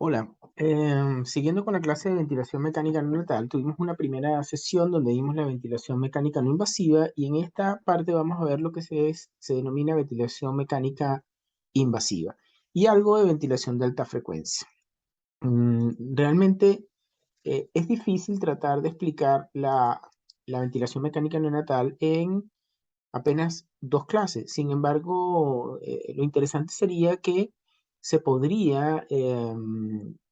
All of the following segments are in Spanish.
Hola, siguiendo con la clase de ventilación mecánica no letal, tuvimos una primera sesión donde vimos la ventilación mecánica no invasiva y en esta parte vamos a ver lo que se denomina ventilación mecánica invasiva y algo de ventilación de alta frecuencia. Realmente es difícil tratar de explicar la ventilación mecánica neonatal en apenas dos clases. Sin embargo, lo interesante sería que se podría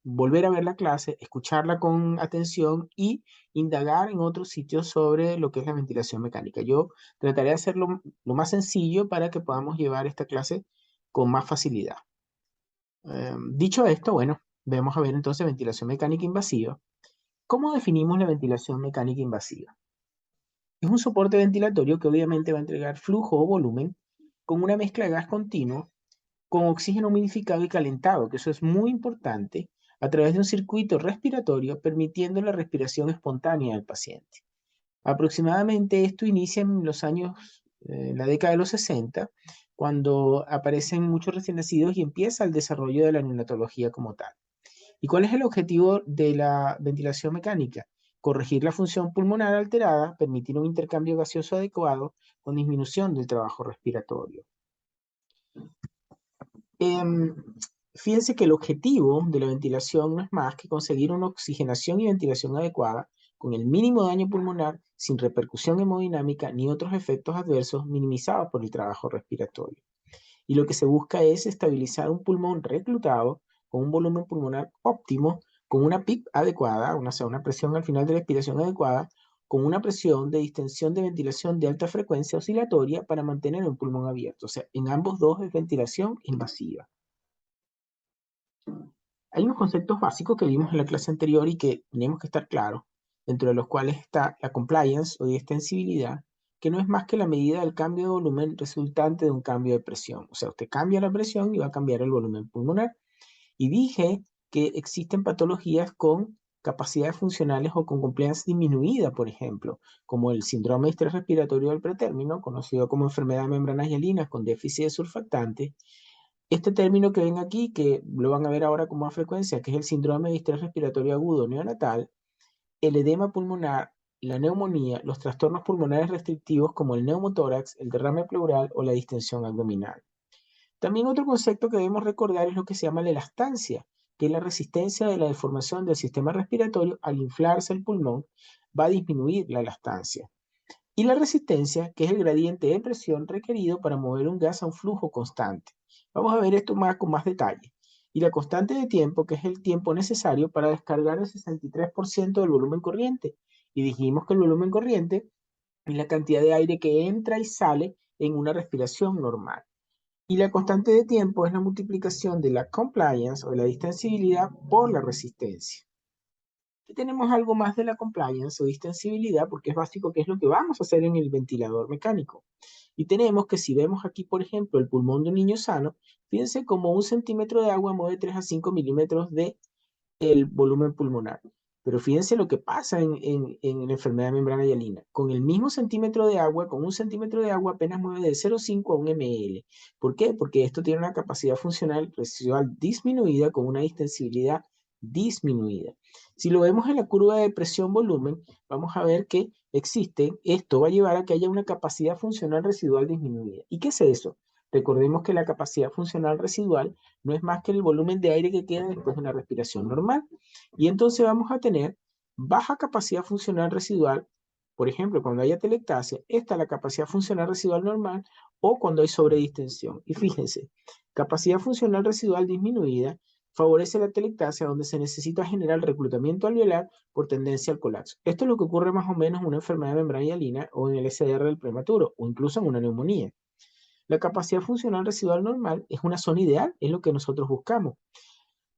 volver a ver la clase, escucharla con atención y indagar en otros sitios sobre lo que es la ventilación mecánica. Yo trataré de hacerlo lo más sencillo para que podamos llevar esta clase con más facilidad. Dicho esto, bueno, vamos a ver entonces ventilación mecánica invasiva. ¿Cómo definimos la ventilación mecánica invasiva? Es un soporte ventilatorio que obviamente va a entregar flujo o volumen con una mezcla de gas continuo, con oxígeno humidificado y calentado, que eso es muy importante, a través de un circuito respiratorio permitiendo la respiración espontánea del paciente. Aproximadamente esto inicia en los años, en la década de los 60, cuando aparecen muchos recién nacidos y empieza el desarrollo de la neonatología como tal. ¿Y cuál es el objetivo de la ventilación mecánica? Corregir la función pulmonar alterada, permitir un intercambio gaseoso adecuado con disminución del trabajo respiratorio. Em, Fíjense que el objetivo de la ventilación no es más que conseguir una oxigenación y ventilación adecuada con el mínimo daño pulmonar, sin repercusión hemodinámica ni otros efectos adversos minimizados por el trabajo respiratorio. Y lo que se busca es estabilizar un pulmón reclutado con un volumen pulmonar óptimo, con una PIP adecuada, o sea, una presión al final de la expiración adecuada, con una presión de distensión de ventilación de alta frecuencia oscilatoria para mantener el pulmón abierto. O sea, en ambos dos es ventilación invasiva. Hay unos conceptos básicos que vimos en la clase anterior y que tenemos que estar claros, dentro de los cuales está la compliance o distensibilidad, que no es más que la medida del cambio de volumen resultante de un cambio de presión. O sea, usted cambia la presión y va a cambiar el volumen pulmonar. Y dije que existen patologías con capacidades funcionales o con compliance disminuida, por ejemplo, como el síndrome de estrés respiratorio del pretérmino, conocido como enfermedad de membranas hialinas con déficit de surfactante. Este término que ven aquí, que lo van a ver ahora con más frecuencia, que es el síndrome de estrés respiratorio agudo neonatal, el edema pulmonar, la neumonía, los trastornos pulmonares restrictivos como el neumotórax, el derrame pleural o la distensión abdominal. También otro concepto que debemos recordar es lo que se llama la elastancia, que es la resistencia de la deformación del sistema respiratorio al inflarse el pulmón, va a disminuir la elastancia. Y la resistencia, que es el gradiente de presión requerido para mover un gas a un flujo constante. Vamos a ver esto con más detalle. Y la constante de tiempo, que es el tiempo necesario para descargar el 63% del volumen corriente. Y dijimos que el volumen corriente es la cantidad de aire que entra y sale en una respiración normal. Y la constante de tiempo es la multiplicación de la compliance o de la distensibilidad por la resistencia. Aquí tenemos algo más de la compliance o distensibilidad porque es básico que es lo que vamos a hacer en el ventilador mecánico. Y tenemos que si vemos aquí, por ejemplo, el pulmón de un niño sano, fíjense como 1 centímetro de agua mueve 3 a 5 milímetros de el volumen pulmonar. Pero fíjense lo que pasa en la enfermedad de membrana hialina. Con el mismo centímetro de agua, con 1 centímetro de agua apenas mueve de 0,5 a 1 ml. ¿Por qué? Porque esto tiene una capacidad funcional residual disminuida con una distensibilidad disminuida. Si lo vemos en la curva de presión-volumen, vamos a ver que esto va a llevar a que haya una capacidad funcional residual disminuida. ¿Y qué es eso? Recordemos que la capacidad funcional residual no es más que el volumen de aire que queda después de una respiración normal. Y entonces vamos a tener baja capacidad funcional residual, por ejemplo, cuando hay atelectasia, esta es la capacidad funcional residual normal, o cuando hay sobredistensión. Y fíjense, capacidad funcional residual disminuida favorece la atelectasia donde se necesita generar reclutamiento alveolar por tendencia al colapso. Esto es lo que ocurre más o menos en una enfermedad de membrana hialina o en el SDR del prematuro o incluso en una neumonía. La capacidad funcional residual normal es una zona ideal, es lo que nosotros buscamos,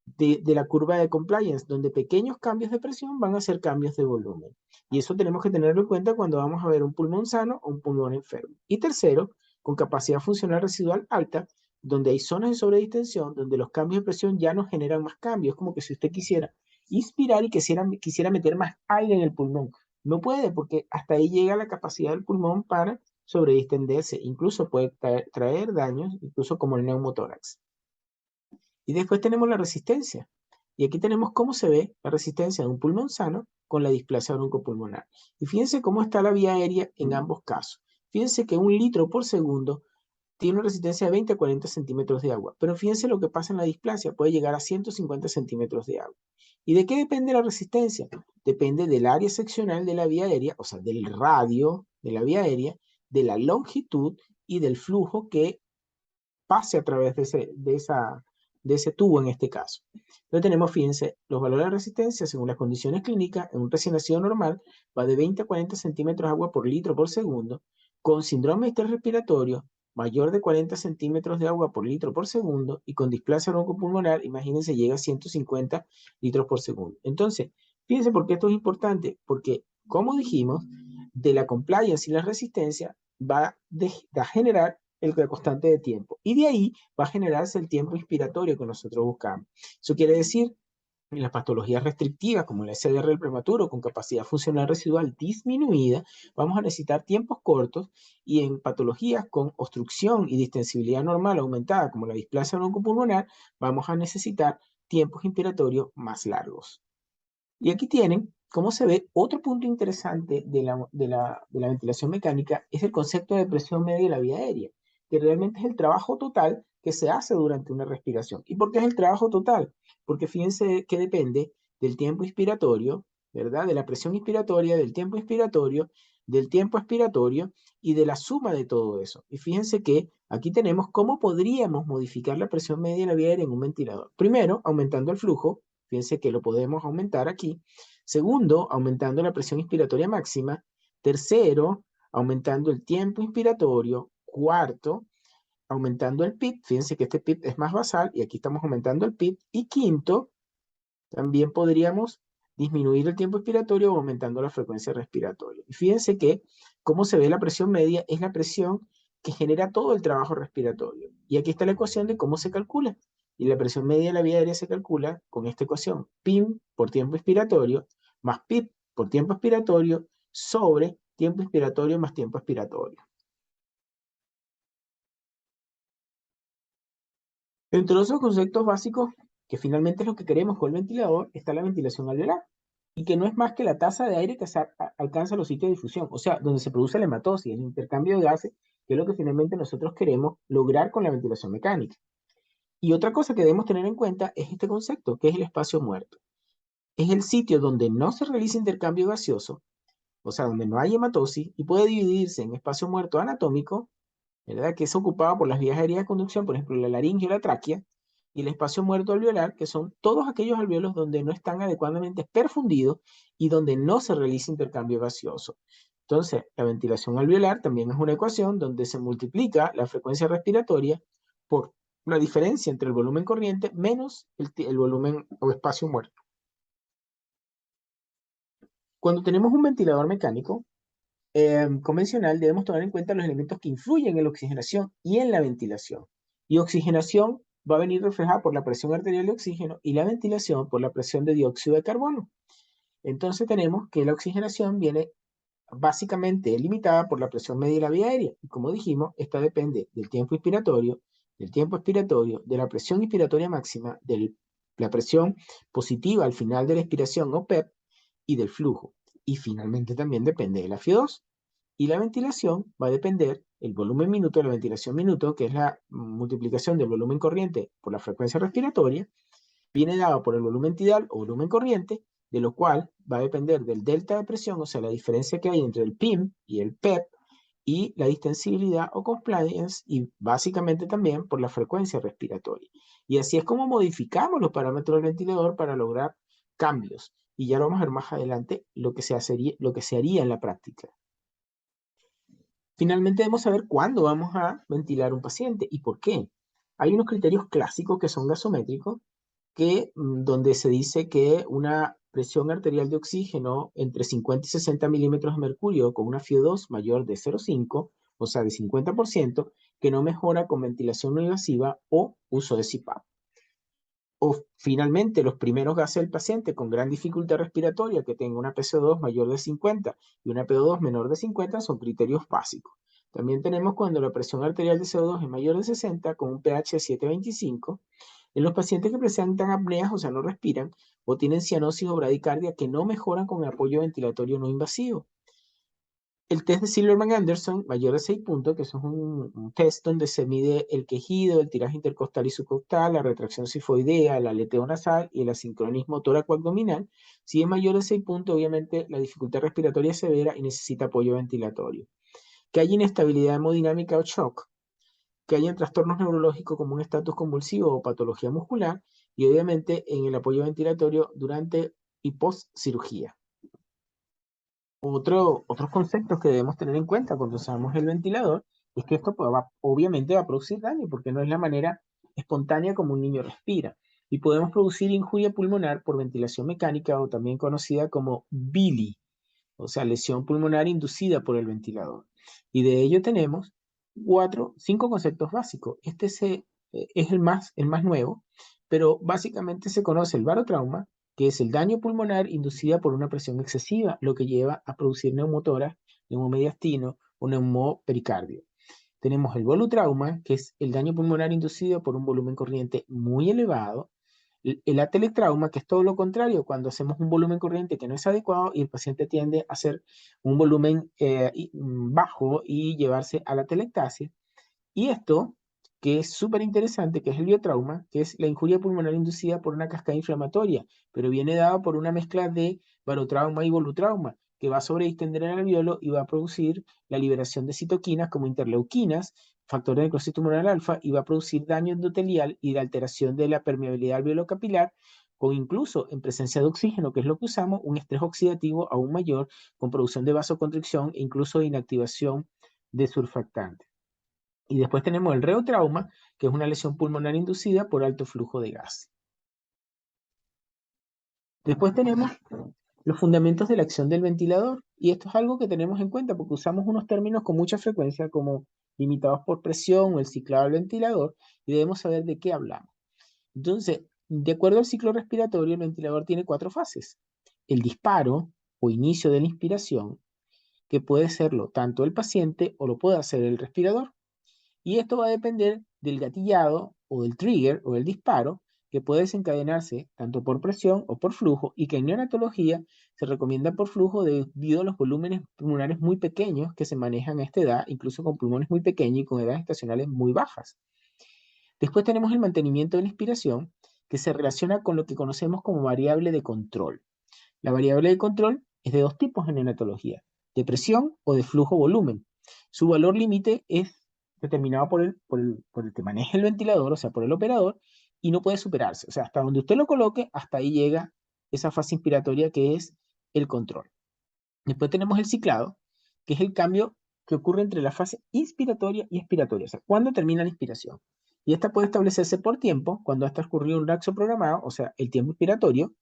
de la curva de compliance, donde pequeños cambios de presión van a ser cambios de volumen. Y eso tenemos que tenerlo en cuenta cuando vamos a ver un pulmón sano o un pulmón enfermo. Y tercero, con capacidad funcional residual alta, donde hay zonas de sobredistensión, donde los cambios de presión ya no generan más cambios. Es como que si usted quisiera inspirar y quisiera meter más aire en el pulmón. No puede porque hasta ahí llega la capacidad del pulmón para sobredistenderse. Incluso puede traer daños, incluso como el neumotórax. Y después tenemos la resistencia. Y aquí tenemos cómo se ve la resistencia de un pulmón sano con la displasia broncopulmonar. Y fíjense cómo está la vía aérea en ambos casos. Fíjense que 1 litro por segundo tiene una resistencia de 20 a 40 centímetros de agua. Pero fíjense lo que pasa en la displasia, puede llegar a 150 centímetros de agua. ¿Y de qué depende la resistencia? Depende del área seccional de la vía aérea, o sea, del radio de la vía aérea, de la longitud y del flujo que pase a través de ese tubo en este caso. Entonces tenemos, fíjense, los valores de resistencia según las condiciones clínicas en un recién nacido normal va de 20 a 40 centímetros de agua por litro por segundo, con síndrome respiratorio mayor de 40 centímetros de agua por litro por segundo y con displasia broncopulmonar, imagínense, llega a 150 litros por segundo. Entonces, fíjense por qué esto es importante, porque como dijimos, de la compliance y la resistencia va a generar la constante de tiempo. Y de ahí va a generarse el tiempo inspiratorio que nosotros buscamos. Eso quiere decir, en las patologías restrictivas, como el SDR del prematuro, con capacidad funcional residual disminuida, vamos a necesitar tiempos cortos, y en patologías con obstrucción y distensibilidad normal aumentada, como la displasia broncopulmonar, vamos a necesitar tiempos inspiratorios más largos. Y aquí tienen, cómo se ve, otro punto interesante de la ventilación mecánica es el concepto de presión media de la vía aérea, que realmente es el trabajo total que se hace durante una respiración. ¿Y por qué es el trabajo total? Porque fíjense que depende del tiempo inspiratorio, ¿verdad? De la presión inspiratoria, del tiempo inspiratorio, del tiempo expiratorio y de la suma de todo eso. Y fíjense que aquí tenemos cómo podríamos modificar la presión media de la vía aérea en un ventilador. Primero, aumentando el flujo. Fíjense que lo podemos aumentar aquí. Segundo, aumentando la presión inspiratoria máxima. Tercero, aumentando el tiempo inspiratorio. Cuarto, aumentando el PIB. Fíjense que este PIB es más basal y aquí estamos aumentando el PIB. Y quinto, también podríamos disminuir el tiempo expiratorio o aumentando la frecuencia respiratoria. Y fíjense que cómo se ve la presión media es la presión que genera todo el trabajo respiratorio. Y aquí está la ecuación de cómo se calcula. Y la presión media de la vía aérea se calcula con esta ecuación. PIM por tiempo expiratorio más PIB por tiempo expiratorio sobre tiempo inspiratorio más tiempo expiratorio. Entre los conceptos básicos, que finalmente es lo que queremos con el ventilador, está la ventilación alveolar, y que no es más que la tasa de aire que alcanza los sitios de difusión, o sea, donde se produce la hematosis, el intercambio de gases, que es lo que finalmente nosotros queremos lograr con la ventilación mecánica. Y otra cosa que debemos tener en cuenta es este concepto, que es el espacio muerto. Es el sitio donde no se realiza intercambio gaseoso, o sea, donde no hay hematosis, y puede dividirse en espacio muerto anatómico, ¿verdad? Que es ocupado por las vías aéreas de conducción, por ejemplo, la laringe o la tráquea, y el espacio muerto alveolar, que son todos aquellos alveolos donde no están adecuadamente perfundidos y donde no se realiza intercambio gaseoso. Entonces, la ventilación alveolar también es una ecuación donde se multiplica la frecuencia respiratoria por la diferencia entre el volumen corriente menos el volumen o espacio muerto. Cuando tenemos un ventilador mecánico, convencional, debemos tomar en cuenta los elementos que influyen en la oxigenación y en la ventilación. Y oxigenación va a venir reflejada por la presión arterial de oxígeno y la ventilación por la presión de dióxido de carbono. Entonces tenemos que la oxigenación viene básicamente limitada por la presión media de la vía aérea. Y como dijimos, esta depende del tiempo inspiratorio, del tiempo expiratorio, de la presión inspiratoria máxima, de la presión positiva al final de la expiración o PEP y del flujo. Y finalmente también depende de la FIO2. Y la ventilación va a depender el volumen minuto de la ventilación minuto, que es la multiplicación del volumen corriente por la frecuencia respiratoria, viene dado por el volumen tidal o volumen corriente, de lo cual va a depender del delta de presión, o sea, la diferencia que hay entre el PIM y el PEP, y la distensibilidad o compliance, y básicamente también por la frecuencia respiratoria. Y así es como modificamos los parámetros del ventilador para lograr cambios. Y ya lo vamos a ver más adelante lo que se haría en la práctica. Finalmente debemos saber cuándo vamos a ventilar un paciente y por qué. Hay unos criterios clásicos que son gasométricos, donde se dice que una presión arterial de oxígeno entre 50 y 60 milímetros de mercurio con una FIO2 mayor de 0,5, o sea, de 50%, que no mejora con ventilación no invasiva o uso de CPAP. O finalmente, los primeros gases del paciente con gran dificultad respiratoria que tenga una PCO2 mayor de 50 y una PO2 menor de 50 son criterios básicos. También tenemos cuando la presión arterial de CO2 es mayor de 60 con un pH de 7,25, En los pacientes que presentan apneas, o sea, no respiran, o tienen cianosis o bradicardia que no mejoran con el apoyo ventilatorio no invasivo. El test de Silverman-Anderson, mayor de 6 puntos, que eso es un test donde se mide el quejido, el tiraje intercostal y subcostal, la retracción sifoidea, el aleteo nasal y el asincronismo tóraco-abdominal. Si es mayor de 6 puntos, obviamente la dificultad respiratoria es severa y necesita apoyo ventilatorio. Que haya inestabilidad hemodinámica o shock, que haya trastornos neurológicos como un estatus convulsivo o patología muscular, y obviamente en el apoyo ventilatorio durante y post cirugía. Otros conceptos que debemos tener en cuenta cuando usamos el ventilador es que esto pues, obviamente va a producir daño porque no es la manera espontánea como un niño respira. Y podemos producir injuria pulmonar por ventilación mecánica o también conocida como BILI, o sea, lesión pulmonar inducida por el ventilador. Y de ello tenemos cinco conceptos básicos. Es el más nuevo, pero básicamente se conoce el barotrauma, que es el daño pulmonar inducida por una presión excesiva, lo que lleva a producir neumotórax, neumomediastino o neumopericardio. Tenemos el volutrauma, que es el daño pulmonar inducido por un volumen corriente muy elevado. El atelectrauma, que es todo lo contrario, cuando hacemos un volumen corriente que no es adecuado y el paciente tiende a hacer un volumen bajo y llevarse a la telectasia. Y esto, que es súper interesante, que es el biotrauma, que es la injuria pulmonar inducida por una cascada inflamatoria, pero viene dado por una mezcla de barotrauma y volutrauma, que va a sobredistender el alveolo y va a producir la liberación de citoquinas como interleuquinas, factor de necrosis tumoral alfa, y va a producir daño endotelial y la alteración de la permeabilidad alveolo-capilar, con incluso en presencia de oxígeno, que es lo que usamos, un estrés oxidativo aún mayor, con producción de vasoconstricción e incluso de inactivación de surfactantes. Y después tenemos el reotrauma, que es una lesión pulmonar inducida por alto flujo de gas. Después tenemos los fundamentos de la acción del ventilador. Y esto es algo que tenemos en cuenta porque usamos unos términos con mucha frecuencia como limitados por presión o el ciclado del ventilador y debemos saber de qué hablamos. Entonces, de acuerdo al ciclo respiratorio, el ventilador tiene 4 fases. El disparo o inicio de la inspiración, que puede serlo tanto el paciente o lo puede hacer el respirador. Y esto va a depender del gatillado o del trigger o del disparo, que puede desencadenarse tanto por presión o por flujo, y que en neonatología se recomienda por flujo debido a los volúmenes pulmonares muy pequeños que se manejan a esta edad, incluso con pulmones muy pequeños y con edades estacionales muy bajas. Después tenemos el mantenimiento de la inspiración, que se relaciona con lo que conocemos como variable de control. La variable de control es de dos tipos en neonatología, de presión o de flujo-volumen. Su valor límite es determinado por el que maneja el ventilador, o sea, por el operador, y no puede superarse. O sea, hasta donde usted lo coloque, hasta ahí llega esa fase inspiratoria que es el control. Después tenemos el ciclado, que es el cambio que ocurre entre la fase inspiratoria y expiratoria. O sea, ¿cuándo termina la inspiración? Y esta puede establecerse por tiempo, cuando ha transcurrido un lapso programado, o sea, el tiempo inspiratorio,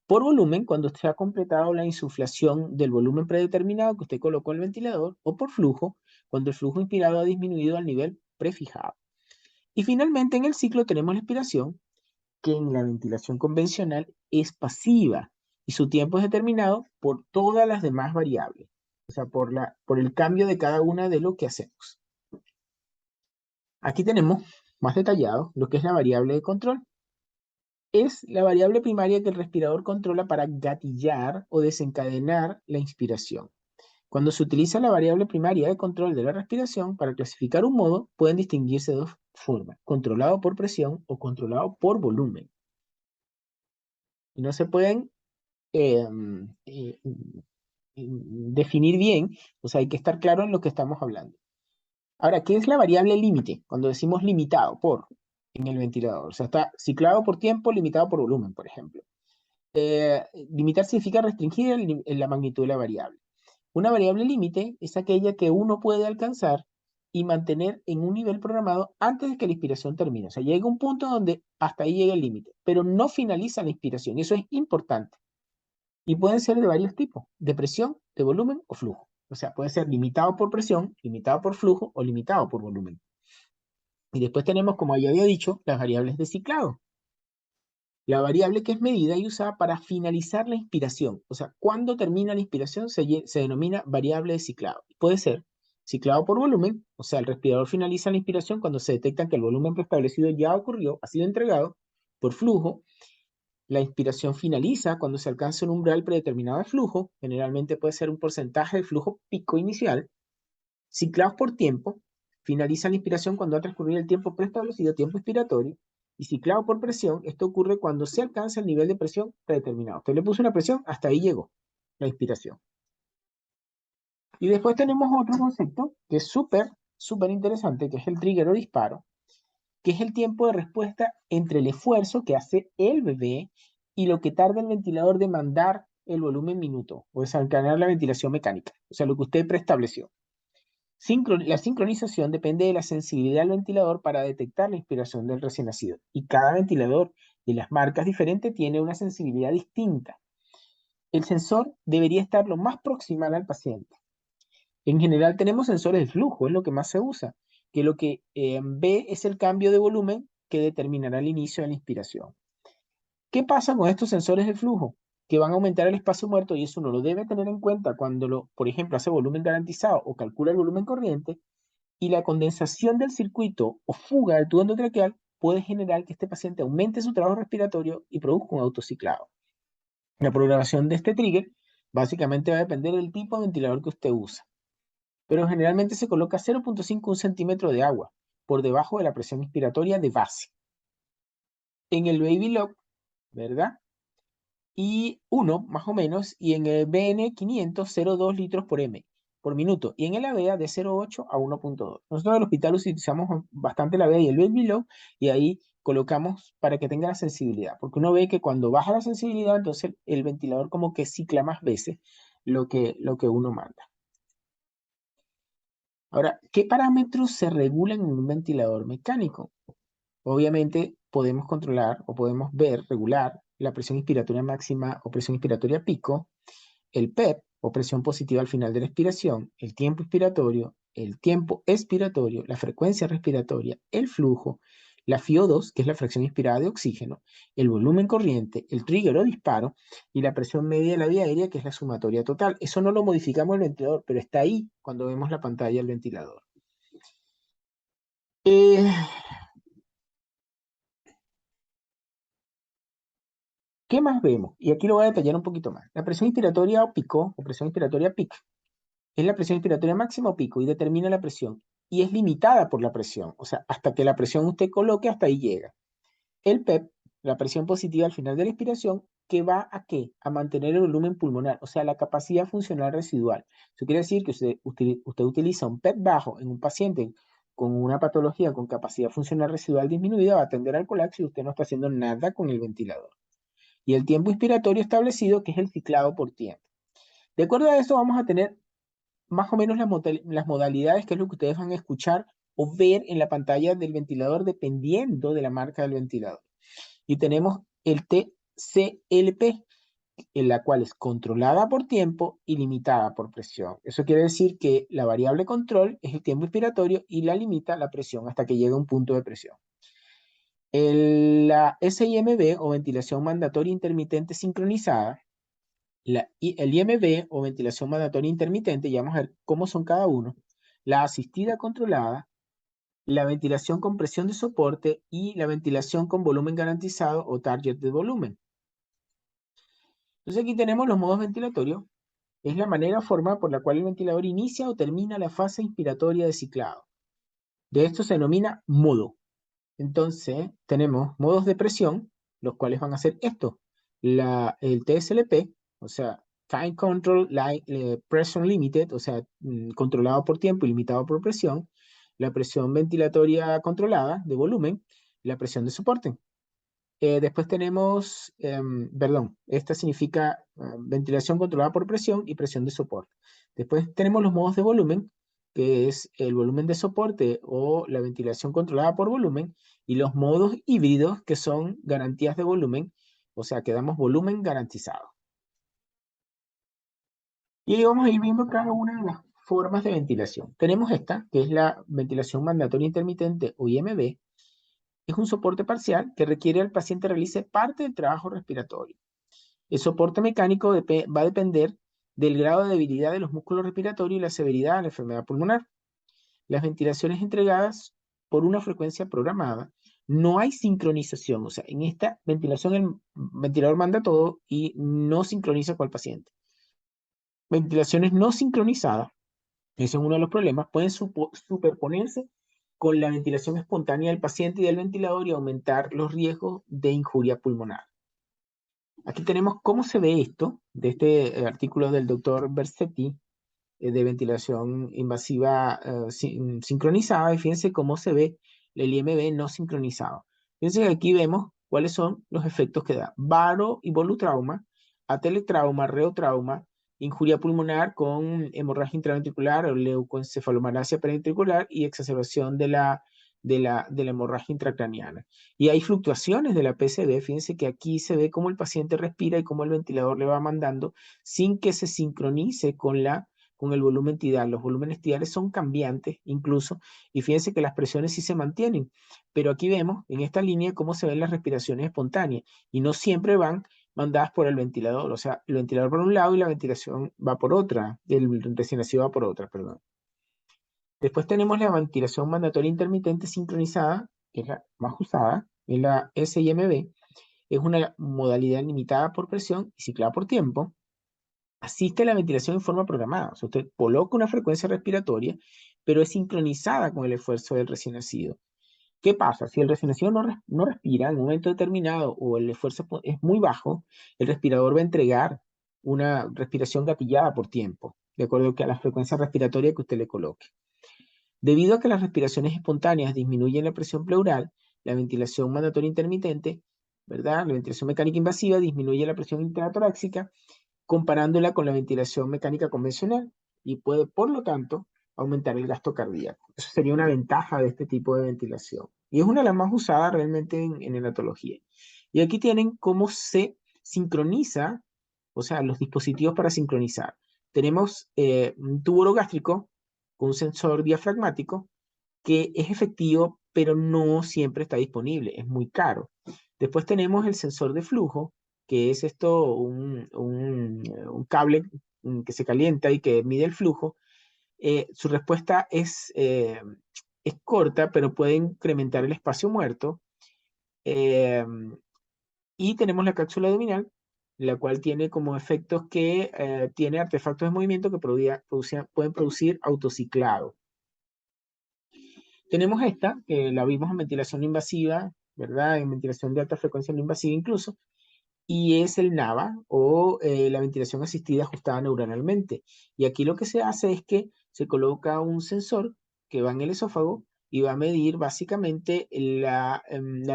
por volumen, cuando se ha completado la insuflación del volumen predeterminado que usted colocó en el ventilador, o por flujo, cuando el flujo inspirado ha disminuido al nivel prefijado. Y finalmente en el ciclo tenemos la expiración, que en la ventilación convencional es pasiva y su tiempo es determinado por todas las demás variables, o sea, por el cambio de cada una de lo que hacemos. Aquí tenemos más detallado lo que es la variable de control. Es la variable primaria que el respirador controla para gatillar o desencadenar la inspiración. Cuando se utiliza la variable primaria de control de la respiración para clasificar un modo, pueden distinguirse de dos formas, controlado por presión o controlado por volumen. Y no se pueden eh, eh, definir bien, o sea, hay que estar claro en lo que estamos hablando. Ahora, ¿qué es la variable límite? Cuando decimos limitado por en el ventilador, o sea, está ciclado por tiempo, limitado por volumen, por ejemplo. Limitar significa restringir la magnitud de la variable. Una variable límite es aquella que uno puede alcanzar y mantener en un nivel programado antes de que la inspiración termine. O sea, llega un punto donde hasta ahí llega el límite, pero no finaliza la inspiración. Eso es importante. Y pueden ser de varios tipos, de presión, de volumen o flujo. O sea, puede ser limitado por presión, limitado por flujo o limitado por volumen. Y después tenemos, como ya había dicho, las variables de ciclado. La variable que es medida y usada para finalizar la inspiración. O sea, cuando termina la inspiración se denomina variable de ciclado. Puede ser ciclado por volumen, o sea, el respirador finaliza la inspiración cuando se detecta que el volumen preestablecido ya ocurrió, ha sido entregado, por flujo. La inspiración finaliza cuando se alcanza un umbral predeterminado de flujo, generalmente puede ser un porcentaje del flujo pico inicial. Ciclados por tiempo, finaliza la inspiración cuando ha transcurrido el tiempo preestablecido, tiempo inspiratorio, y ciclado por presión, esto ocurre cuando se alcanza el nivel de presión predeterminado. Usted le puso una presión, hasta ahí llegó la inspiración. Y después tenemos otro concepto que es súper interesante, que es el trigger o disparo, que es el tiempo de respuesta entre el esfuerzo que hace el bebé y lo que tarda el ventilador de mandar el volumen minuto, o desencadenar la ventilación mecánica, o sea, lo que usted preestableció. La sincronización depende de la sensibilidad del ventilador para detectar la inspiración del recién nacido. Y cada ventilador de las marcas diferentes tiene una sensibilidad distinta. El sensor debería estar lo más proximal al paciente. En general tenemos sensores de flujo, es lo que más se usa, que lo que ve es el cambio de volumen que determinará el inicio de la inspiración. ¿Qué pasa con estos sensores de flujo? Que van a aumentar el espacio muerto y eso uno lo debe tener en cuenta cuando, por ejemplo, hace volumen garantizado o calcula el volumen corriente, y la condensación del circuito o fuga del tubo endotraqueal puede generar que este paciente aumente su trabajo respiratorio y produzca un autociclado. La programación de este trigger básicamente va a depender del tipo de ventilador que usted usa, pero generalmente se coloca 0.5 centímetro de agua por debajo de la presión inspiratoria de base. En el Baby Lock, ¿verdad? Y 1 más o menos, y en el BN 500, 0,2 litros por minuto, y en el AVEA de 0,8 a 1,2. Nosotros en el hospital utilizamos bastante la AVEA y el Baby Lock, y ahí colocamos para que tenga la sensibilidad, porque uno ve que cuando baja la sensibilidad, entonces el ventilador como que cicla más veces lo que uno manda. Ahora, ¿qué parámetros se regulan en un ventilador mecánico? Obviamente podemos controlar o podemos ver, regular la presión inspiratoria máxima o presión inspiratoria pico, el PEP o presión positiva al final de la expiración, el tiempo inspiratorio, el tiempo expiratorio, la frecuencia respiratoria, el flujo, la FiO2, que es la fracción inspirada de oxígeno, el volumen corriente, el trigger o disparo y la presión media de la vía aérea, que es la sumatoria total. Eso no lo modificamos en el ventilador, pero está ahí cuando vemos la pantalla del ventilador. ¿Qué más vemos? Y aquí lo voy a detallar un poquito más. La presión inspiratoria o pico, o presión inspiratoria PIC, es la presión inspiratoria máxima o pico y determina la presión. Y es limitada por la presión. O sea, hasta que la presión usted coloque, hasta ahí llega. El PEP, la presión positiva al final de la inspiración, que va a ¿qué? A mantener el volumen pulmonar, o sea, la capacidad funcional residual. Eso quiere decir que usted utiliza un PEP bajo en un paciente con una patología con capacidad funcional residual disminuida, va a tender al colapso y usted no está haciendo nada con el ventilador. Y el tiempo inspiratorio establecido, que es el ciclado por tiempo. De acuerdo a esto, vamos a tener más o menos las modalidades, que es lo que ustedes van a escuchar o ver en la pantalla del ventilador, dependiendo de la marca del ventilador. Y tenemos el TCLP, en la cual es controlada por tiempo y limitada por presión. Eso quiere decir que la variable control es el tiempo inspiratorio y la limita la presión hasta que llegue a un punto de presión. La SIMB o ventilación mandatoria intermitente sincronizada, el IMB o ventilación mandatoria intermitente, ya vamos a ver cómo son cada uno, la asistida controlada, la ventilación con presión de soporte y la ventilación con volumen garantizado o target de volumen. Entonces aquí tenemos los modos ventilatorios. Es la manera o forma por la cual el ventilador inicia o termina la fase inspiratoria de ciclado. De esto se denomina modo. Entonces, tenemos modos de presión, los cuales van a ser esto. El TSLP, o sea, Time Control Pressure Limited, o sea, controlado por tiempo y limitado por presión. La presión ventilatoria controlada de volumen, la presión de soporte. Después tenemos, perdón, esta significa ventilación controlada por presión y presión de soporte. Después tenemos los modos de volumen, que es el volumen de soporte o la ventilación controlada por volumen, y los modos híbridos, que son garantías de volumen, o sea, que damos volumen garantizado. Y ahí vamos a ir viendo cada una de las formas de ventilación. Tenemos esta, que es la ventilación mandatoria intermitente o IMB. Es un soporte parcial que requiere al paciente realice parte del trabajo respiratorio. El soporte mecánico va a depender del grado de debilidad de los músculos respiratorios y la severidad de la enfermedad pulmonar. Las ventilaciones entregadas por una frecuencia programada no hay sincronización. O sea, en esta ventilación el ventilador manda todo y no sincroniza con el paciente. Ventilaciones no sincronizadas, ese es uno de los problemas, pueden superponerse con la ventilación espontánea del paciente y del ventilador y aumentar los riesgos de injuria pulmonar. Aquí tenemos cómo se ve esto, de este artículo del doctor Bersetti, de ventilación invasiva sincronizada, y fíjense cómo se ve el IMB no sincronizado. Fíjense que aquí vemos cuáles son los efectos que da. Baro y volutrauma, atelectrauma, reotrauma, injuria pulmonar con hemorragia intraventricular o leucoencefalomalacia periventricular y exacerbación de la hemorragia intracraniana. Y hay fluctuaciones de la PCV. Fíjense que aquí se ve cómo el paciente respira y cómo el ventilador le va mandando sin que se sincronice con el volumen tidal. Los volúmenes tidales son cambiantes incluso, y fíjense que las presiones sí se mantienen, pero aquí vemos en esta línea cómo se ven las respiraciones espontáneas, y no siempre van mandadas por el ventilador. O sea, el ventilador por un lado y la ventilación va por otra, el recién nacido va por otra, perdón. Después tenemos la ventilación mandatoria intermitente sincronizada, que es la más usada, es la SIMB. Es una modalidad limitada por presión y ciclada por tiempo. Asiste a la ventilación en forma programada. O sea, usted coloca una frecuencia respiratoria, pero es sincronizada con el esfuerzo del recién nacido. ¿Qué pasa? Si el recién nacido no respira en un momento determinado o el esfuerzo es muy bajo, el respirador va a entregar una respiración gatillada por tiempo, de acuerdo a la frecuencia respiratoria que usted le coloque. Debido a que las respiraciones espontáneas disminuyen la presión pleural, la ventilación mandatoria intermitente, ¿verdad? La ventilación mecánica invasiva disminuye la presión intratorácica, comparándola con la ventilación mecánica convencional, y puede, por lo tanto, aumentar el gasto cardíaco. Eso sería una ventaja de este tipo de ventilación. Y es una de las más usadas realmente en neonatología. Y aquí tienen cómo se sincroniza, o sea, los dispositivos para sincronizar. Tenemos un tubo orogástrico con un sensor diafragmático que es efectivo, pero no siempre está disponible, es muy caro. Después tenemos el sensor de flujo, que es esto, un cable que se calienta y que mide el flujo. Su respuesta es corta, pero puede incrementar el espacio muerto. Eh, y tenemos la cápsula abdominal, la cual tiene como efectos que tiene artefactos de movimiento que pueden producir autociclado. Tenemos esta, que la vimos en ventilación invasiva, ¿verdad? En ventilación de alta frecuencia no invasiva incluso, y es el NAVA o la ventilación asistida ajustada neuronalmente. Y aquí lo que se hace es que se coloca un sensor que va en el esófago y va a medir básicamente la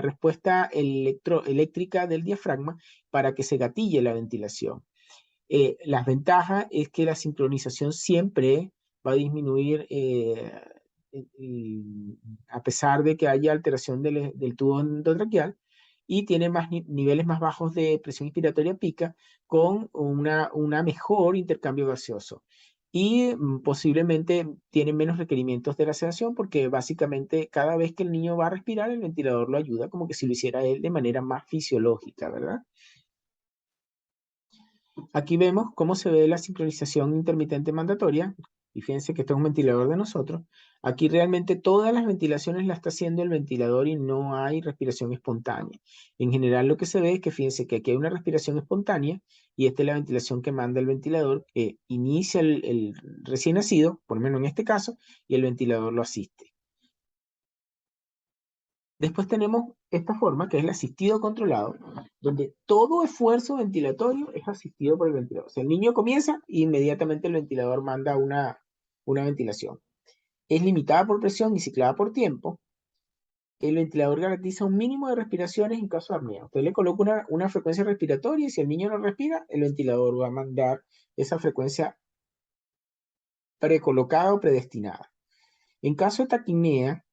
respuesta eléctrica del diafragma para que se gatille la ventilación. Las ventajas es que la sincronización siempre va a disminuir a pesar de que haya alteración del tubo endotraqueal, y tiene niveles más bajos de presión inspiratoria pica con una mejor intercambio gaseoso. Y posiblemente tiene menos requerimientos de la sedación porque básicamente cada vez que el niño va a respirar, el ventilador lo ayuda como que si lo hiciera él de manera más fisiológica, ¿verdad? Aquí vemos cómo se ve la sincronización intermitente mandatoria, y fíjense que este es un ventilador de nosotros. Aquí realmente todas las ventilaciones las está haciendo el ventilador y no hay respiración espontánea. En general lo que se ve es que fíjense que aquí hay una respiración espontánea, y esta es la ventilación que manda el ventilador, que inicia el recién nacido, por lo menos en este caso, y el ventilador lo asiste. Después tenemos esta forma, que es el asistido controlado, donde todo esfuerzo ventilatorio es asistido por el ventilador. O sea, el niño comienza e inmediatamente el ventilador manda una ventilación. Es limitada por presión y ciclada por tiempo. El ventilador garantiza un mínimo de respiraciones en caso de apnea. Usted le coloca una frecuencia respiratoria, y si el niño no respira, el ventilador va a mandar esa frecuencia precolocada o predestinada. En caso de taquipnea,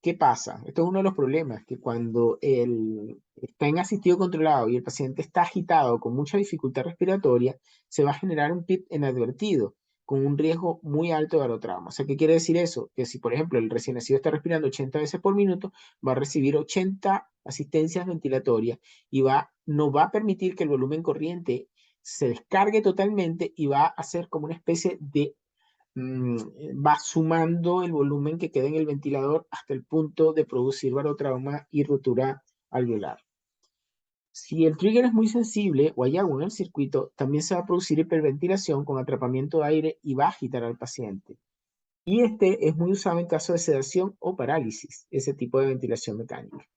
¿qué pasa? Esto es uno de los problemas, que cuando está en asistido controlado y el paciente está agitado con mucha dificultad respiratoria, se va a generar un PIP inadvertido con un riesgo muy alto de barotrauma. O sea, ¿qué quiere decir eso? Que si, por ejemplo, el recién nacido está respirando 80 veces por minuto, va a recibir 80 asistencias ventilatorias y no va a permitir que el volumen corriente se descargue totalmente, y va a hacer como una especie de va sumando el volumen que queda en el ventilador hasta el punto de producir barotrauma y rotura alveolar. Si el trigger es muy sensible o hay agua en el circuito, también se va a producir hiperventilación con atrapamiento de aire y va a agitar al paciente. Y este es muy usado en caso de sedación o parálisis, ese tipo de ventilación mecánica.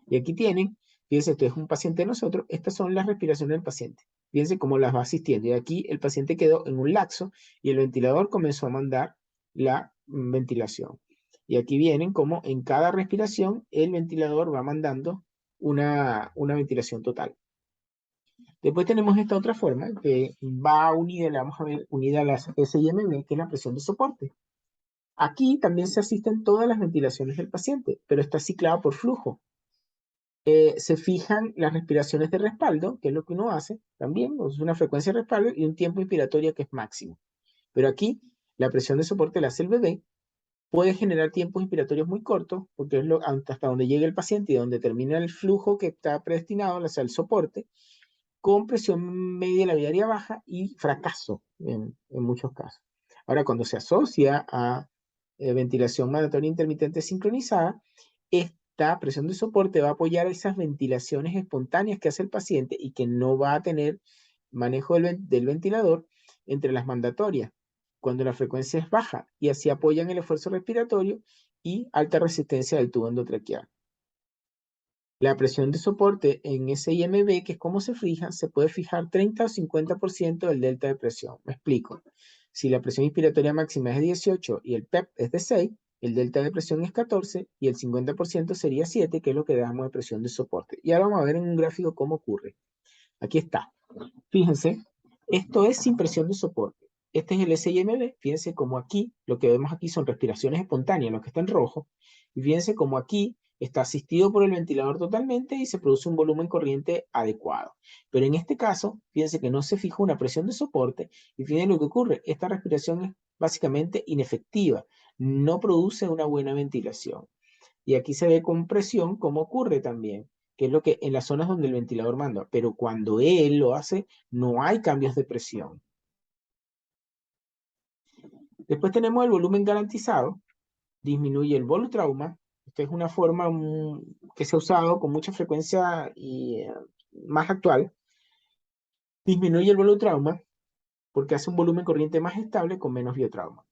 Y aquí tienen, fíjense, esto es un paciente de nosotros, estas son las respiraciones del paciente. Fíjense cómo las va asistiendo. Y aquí el paciente quedó en un laxo y el ventilador comenzó a mandar la ventilación. Y aquí vienen como en cada respiración el ventilador va mandando una ventilación total. Después tenemos esta otra forma que va unida, la vamos a ver, unida a la SIMB, que es la presión de soporte. Aquí también se asisten todas las ventilaciones del paciente, pero está ciclado por flujo. Se fijan las respiraciones de respaldo, que es lo que uno hace también, es una frecuencia de respaldo y un tiempo inspiratorio que es máximo. Pero aquí la presión de soporte la hace el bebé, puede generar tiempos inspiratorios muy cortos, porque es hasta donde llegue el paciente y donde termina el flujo que está predestinado, o sea, el soporte, con presión media labiaria baja y fracaso en muchos casos. Ahora, cuando se asocia a ventilación mandatoria intermitente sincronizada, esta presión de soporte va a apoyar esas ventilaciones espontáneas que hace el paciente y que no va a tener manejo del ventilador entre las mandatorias, cuando la frecuencia es baja, y así apoyan el esfuerzo respiratorio y alta resistencia del tubo endotraqueal. La presión de soporte en SIMB, que es como se fija, se puede fijar 30 o 50% del delta de presión. Me explico. Si la presión inspiratoria máxima es de 18 y el PEP es de 6, el delta de presión es 14 y el 50% sería 7, que es lo que damos de presión de soporte. Y ahora vamos a ver en un gráfico cómo ocurre. Aquí está. Fíjense, esto es sin presión de soporte. Este es el SIMB. Fíjense como aquí, lo que vemos aquí son respiraciones espontáneas, lo que está en rojo. Y fíjense como aquí está asistido por el ventilador totalmente y se produce un volumen corriente adecuado. Pero en este caso, fíjense que no se fija una presión de soporte y fíjense lo que ocurre. Esta respiración es básicamente inefectiva. No produce una buena ventilación. Y aquí se ve con presión cómo ocurre también, que es lo que en las zonas donde el ventilador manda. Pero cuando él lo hace, no hay cambios de presión. Después tenemos el volumen garantizado, disminuye el volutrauma. Esta es una forma que se ha usado con mucha frecuencia y más actual. Disminuye el volutrauma porque hace un volumen corriente más estable con menos biotrauma.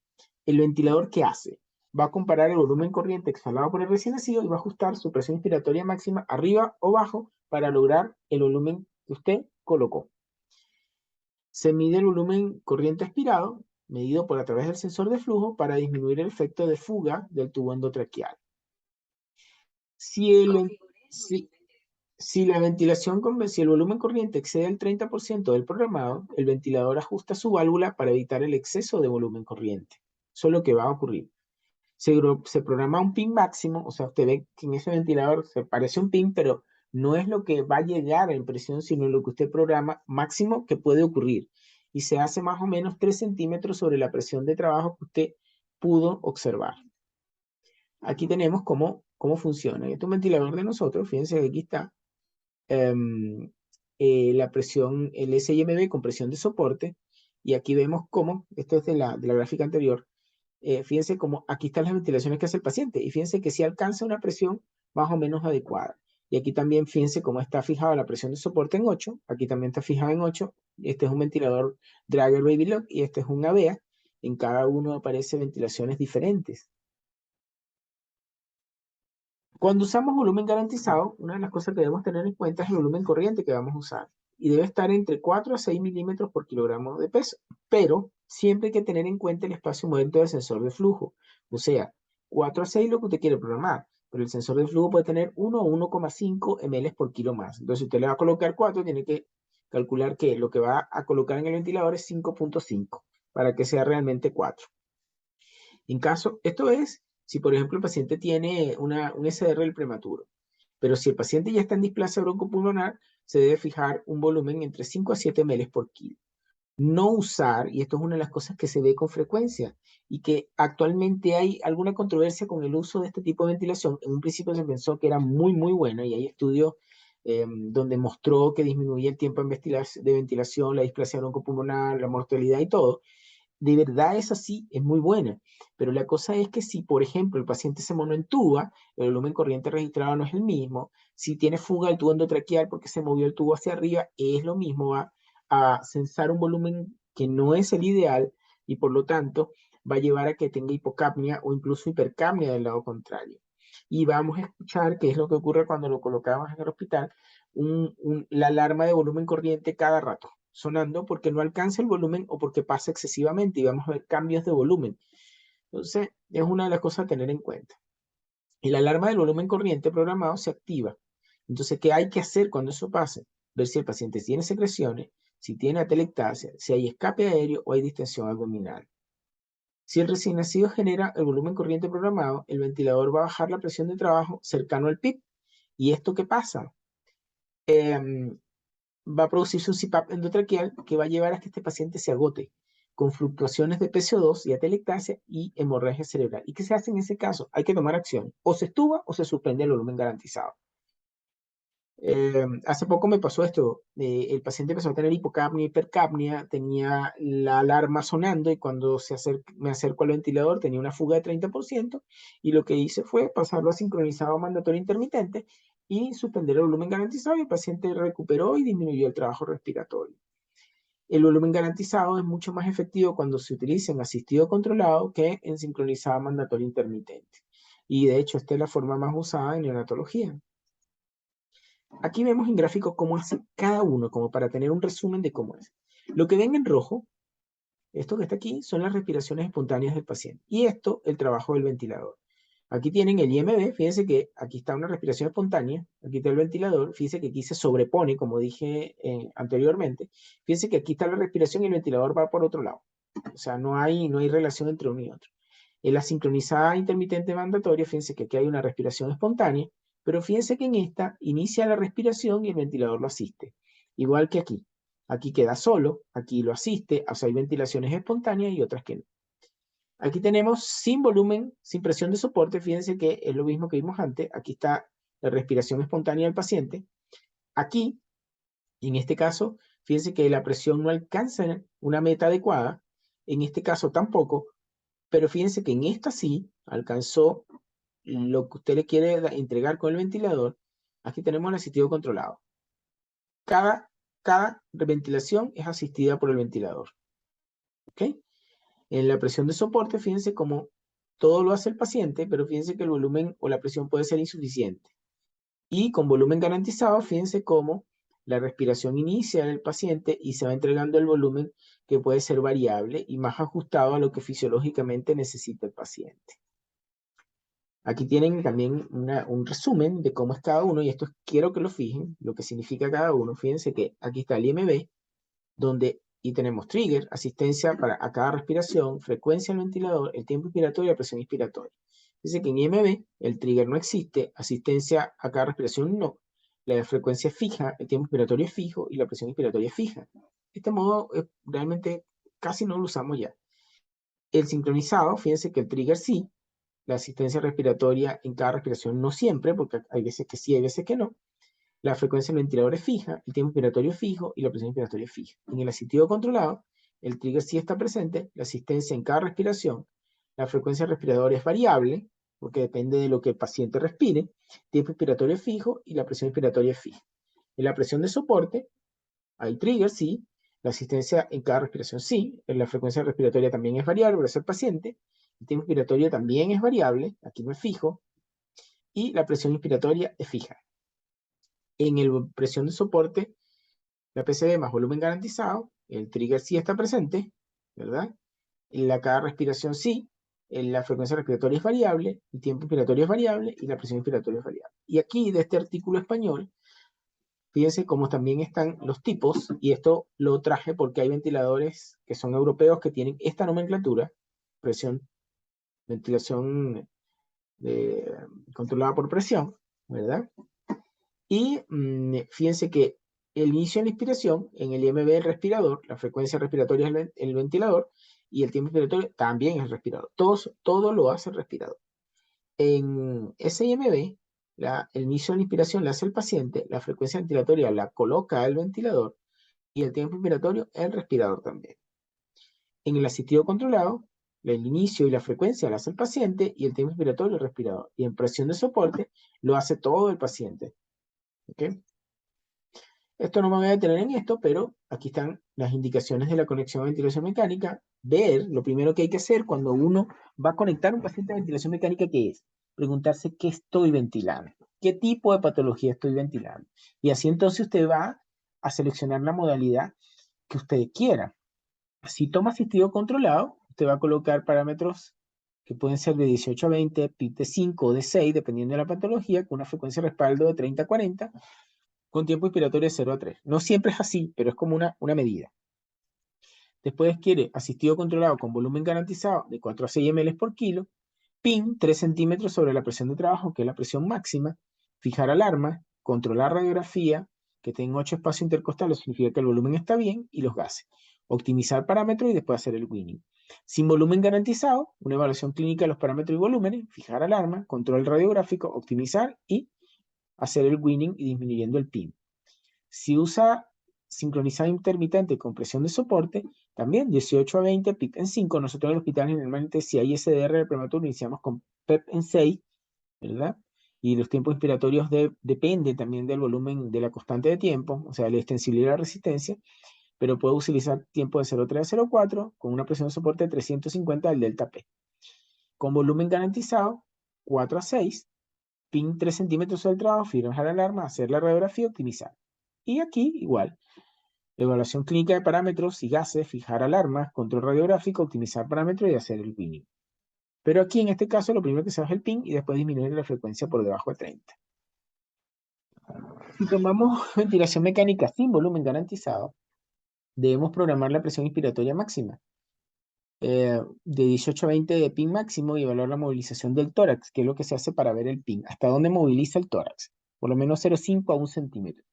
¿El ventilador qué hace? Va a comparar el volumen corriente exhalado por el recién nacido y va a ajustar su presión inspiratoria máxima arriba o abajo para lograr el volumen que usted colocó. Se mide el volumen corriente aspirado, medido por a través del sensor de flujo, para disminuir el efecto de fuga del tubo endotraqueal. Si la ventilación, si el volumen corriente excede el 30% del programado, el ventilador ajusta su válvula para evitar el exceso de volumen corriente. Eso es lo que va a ocurrir. Se programa un pin máximo, o sea, usted ve que en ese ventilador se parece un pin, pero no es lo que va a llegar a presión, sino lo que usted programa máximo que puede ocurrir. Y se hace más o menos 3 centímetros sobre la presión de trabajo que usted pudo observar. Aquí tenemos cómo funciona. Este es un ventilador de nosotros, fíjense que aquí está la presión, el SIMB con presión de soporte, y aquí vemos cómo, esto es de la gráfica anterior, fíjense cómo aquí están las ventilaciones que hace el paciente, y fíjense que si alcanza una presión más o menos adecuada. Y aquí también fíjense cómo está fijada la presión de soporte en 8, aquí también está fijada en 8, este es un ventilador Drager Baby Lock y este es un AVEA, en cada uno aparecen ventilaciones diferentes. Cuando usamos volumen garantizado, una de las cosas que debemos tener en cuenta es el volumen corriente que vamos a usar. Y debe estar entre 4 a 6 milímetros por kilogramo de peso. Pero siempre hay que tener en cuenta el espacio movimiento del sensor de flujo. O sea, 4 a 6 lo que usted quiere programar. Pero el sensor de flujo puede tener 1 o 1,5 ml por kilo más. Entonces, si usted le va a colocar 4, tiene que calcular que lo que va a colocar en el ventilador es 5,5 para que sea realmente 4. En caso, esto es si por ejemplo el paciente tiene un SDRL prematuro, pero si el paciente ya está en displasia broncopulmonar, se debe fijar un volumen entre 5 a 7 ml por kilo. No usar, y esto es una de las cosas que se ve con frecuencia, y que actualmente hay alguna controversia con el uso de este tipo de ventilación. En un principio se pensó que era muy, muy buena, y hay estudios donde mostró que disminuía el tiempo de ventilación, la displasia broncopulmonar, la mortalidad y todo, de verdad es así, es muy buena. Pero la cosa es que si, por ejemplo, el paciente se monoentuba, el volumen corriente registrado no es el mismo. Si tiene fuga del tubo endotraqueal porque se movió el tubo hacia arriba, es lo mismo, va a censar un volumen que no es el ideal y por lo tanto va a llevar a que tenga hipocapnia o incluso hipercapnia del lado contrario. Y vamos a escuchar qué es lo que ocurre cuando lo colocamos en el hospital, la alarma de volumen corriente cada rato, sonando porque no alcanza el volumen o porque pasa excesivamente y vamos a ver cambios de volumen. Entonces, es una de las cosas a tener en cuenta. Y la alarma del volumen corriente programado se activa. Entonces, ¿qué hay que hacer cuando eso pase? Ver si el paciente tiene secreciones, si tiene atelectasia, si hay escape aéreo o hay distensión abdominal. Si el recién nacido genera el volumen corriente programado, el ventilador va a bajar la presión de trabajo cercano al PIB. ¿Y esto qué pasa? Va a producirse un CPAP endotraqueal que va a llevar a que este paciente se agote con fluctuaciones de PCO2 y atelectasia y hemorragia cerebral. ¿Y qué se hace en ese caso? Hay que tomar acción. O se estuba o se suspende el volumen garantizado. Hace poco me pasó esto. El paciente empezó a tener hipocapnia, hipercapnia, tenía la alarma sonando y cuando me acerco al ventilador tenía una fuga de 30% y lo que hice fue pasarlo a sincronizado mandatorio intermitente y suspender el volumen garantizado y el paciente recuperó y disminuyó el trabajo respiratorio. El volumen garantizado es mucho más efectivo cuando se utiliza en asistido controlado que en sincronizado mandatorio intermitente. Y de hecho, esta es la forma más usada en neonatología. Aquí vemos en gráfico cómo hace cada uno, como para tener un resumen de cómo es. Lo que ven en rojo, esto que está aquí, son las respiraciones espontáneas del paciente. Y esto, el trabajo del ventilador. Aquí tienen el IMB, fíjense que aquí está una respiración espontánea, aquí está el ventilador, fíjense que aquí se sobrepone, como dije anteriormente, fíjense que aquí está la respiración y el ventilador va por otro lado. O sea, no hay relación entre uno y otro. En la sincronizada intermitente mandatoria, fíjense que aquí hay una respiración espontánea, pero fíjense que en esta inicia la respiración y el ventilador lo asiste. Igual que aquí. Aquí queda solo, aquí lo asiste, o sea, hay ventilaciones espontáneas y otras que no. Aquí tenemos sin volumen, sin presión de soporte, fíjense que es lo mismo que vimos antes. Aquí está la respiración espontánea del paciente. Aquí, en este caso, fíjense que la presión no alcanza una meta adecuada. En este caso tampoco, pero fíjense que en esta sí alcanzó lo que usted le quiere entregar con el ventilador. Aquí tenemos el asistido controlado. Cada ventilación es asistida por el ventilador. ¿Ok? En la presión de soporte, fíjense cómo todo lo hace el paciente, pero fíjense que el volumen o la presión puede ser insuficiente. Y con volumen garantizado, fíjense cómo la respiración inicia del paciente y se va entregando el volumen que puede ser variable y más ajustado a lo que fisiológicamente necesita el paciente. Aquí tienen también un resumen de cómo es cada uno, y esto quiero que lo fijen, lo que significa cada uno. Fíjense que aquí está el IMB, y tenemos trigger, asistencia a cada respiración, frecuencia del ventilador, el tiempo inspiratorio y la presión inspiratoria. Dice que en IMB el trigger no existe, asistencia a cada respiración no, la frecuencia es fija, el tiempo inspiratorio es fijo y la presión inspiratoria es fija. De este modo, realmente casi no lo usamos ya. El sincronizado, fíjense que el trigger sí, la asistencia respiratoria en cada respiración no siempre, porque hay veces que sí, hay veces que no. La frecuencia del ventilador es fija, el tiempo inspiratorio es fijo y la presión inspiratoria es fija. En el asistido controlado, el trigger sí está presente, la asistencia en cada respiración, la frecuencia respiradora es variable, porque depende de lo que el paciente respire, el tiempo inspiratorio es fijo y la presión inspiratoria es fija. En la presión de soporte, hay trigger, sí, la asistencia en cada respiración sí, la frecuencia respiratoria también es variable por el paciente, el tiempo inspiratorio también es variable, aquí no es fijo, y la presión inspiratoria es fija. En el presión de soporte, la PCB más volumen garantizado, el trigger sí está presente, ¿verdad? Cada respiración sí, la frecuencia respiratoria es variable, el tiempo inspiratorio es variable y la presión inspiratoria es variable. Y aquí, de este artículo español, fíjense cómo también están los tipos, y esto lo traje porque hay ventiladores que son europeos que tienen esta nomenclatura, presión, ventilación controlada por presión, ¿verdad? Y fíjense que el inicio de la inspiración, en el IMB el respirador, la frecuencia respiratoria es el ventilador, y el tiempo inspiratorio también es el respirador. Todo lo hace el respirador. En ese IMB, el inicio de la inspiración la hace el paciente, la frecuencia ventilatoria la coloca el ventilador, y el tiempo inspiratorio el respirador también. En el asistido controlado, el inicio y la frecuencia lo hace el paciente y el tiempo inspiratorio el respirador. Y en presión de soporte lo hace todo el paciente. ¿Ok? Esto no me voy a detener en esto, pero aquí están las indicaciones de la conexión a ventilación mecánica. Ver, lo primero que hay que hacer cuando uno va a conectar un paciente a ventilación mecánica, ¿qué es? Preguntarse qué estoy ventilando, qué tipo de patología estoy ventilando. Y así entonces usted va a seleccionar la modalidad que usted quiera. Si toma asistido controlado, usted va a colocar parámetros que pueden ser de 18 a 20, PIB de 5 o de 6, dependiendo de la patología, con una frecuencia de respaldo de 30 a 40, con tiempo inspiratorio de 0 a 3. No siempre es así, pero es como una medida. Después quiere asistido controlado con volumen garantizado de 4 a 6 ml por kilo, PIN 3 centímetros sobre la presión de trabajo, que es la presión máxima, fijar alarma, controlar radiografía, que tenga 8 espacios intercostales, significa que el volumen está bien, y los gases. Optimizar parámetros y después hacer el winning. Sin volumen garantizado, una evaluación clínica de los parámetros y volúmenes, fijar alarma, control radiográfico, optimizar y hacer el winning y disminuyendo el PIN. Si usa sincronizado intermitente con presión de soporte, también 18 a 20, PIP en 5. Nosotros en el hospital generalmente si hay SDR de prematuro iniciamos con PEP en 6, ¿verdad? Y los tiempos inspiratorios depende también del volumen de la constante de tiempo, o sea, la extensibilidad y la resistencia, pero puedo utilizar tiempo de 0,3 a 0,4 con una presión de soporte de 350 del delta P. Con volumen garantizado, 4 a 6, PIN 3 centímetros del trabajo, fijar la alarma, hacer la radiografía, optimizar. Y aquí igual, evaluación clínica de parámetros y gases, fijar alarmas, control radiográfico, optimizar parámetros y hacer el pinning. Pero aquí en este caso lo primero que se hace es el pin y después disminuir la frecuencia por debajo de 30. Si tomamos ventilación mecánica sin volumen garantizado, debemos programar la presión inspiratoria máxima de 18 a 20 de pin máximo y evaluar la movilización del tórax, que es lo que se hace para ver el pin, hasta dónde moviliza el tórax, por lo menos 0,5 a 1 centímetro.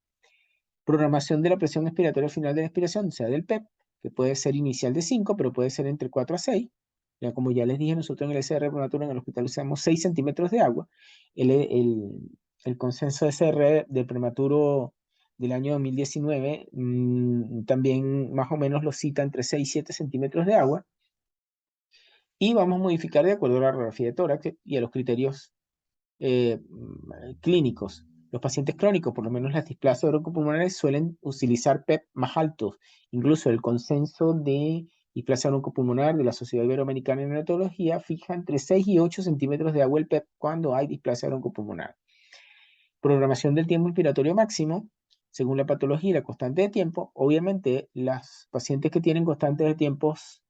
Programación de la presión expiratoria final de la expiración, sea del PEP, que puede ser inicial de 5, pero puede ser entre 4 a 6. Ya como ya les dije, nosotros en el SR prematuro en el hospital usamos 6 centímetros de agua. El consenso SR del prematuro del año 2019 también más o menos lo cita entre 6 y 7 centímetros de agua. Y vamos a modificar de acuerdo a la radiografía de tórax y a los criterios clínicos. Los pacientes crónicos, por lo menos las displasias broncopulmonares, suelen utilizar PEP más altos. Incluso el consenso de displasia broncopulmonar de la Sociedad Iberoamericana de Neonatología fija entre 6 y 8 centímetros de agua el PEP cuando hay displasia broncopulmonar. Programación del tiempo inspiratorio máximo, según la patología y la constante de tiempo. Obviamente, las pacientes que tienen constantes de tiempos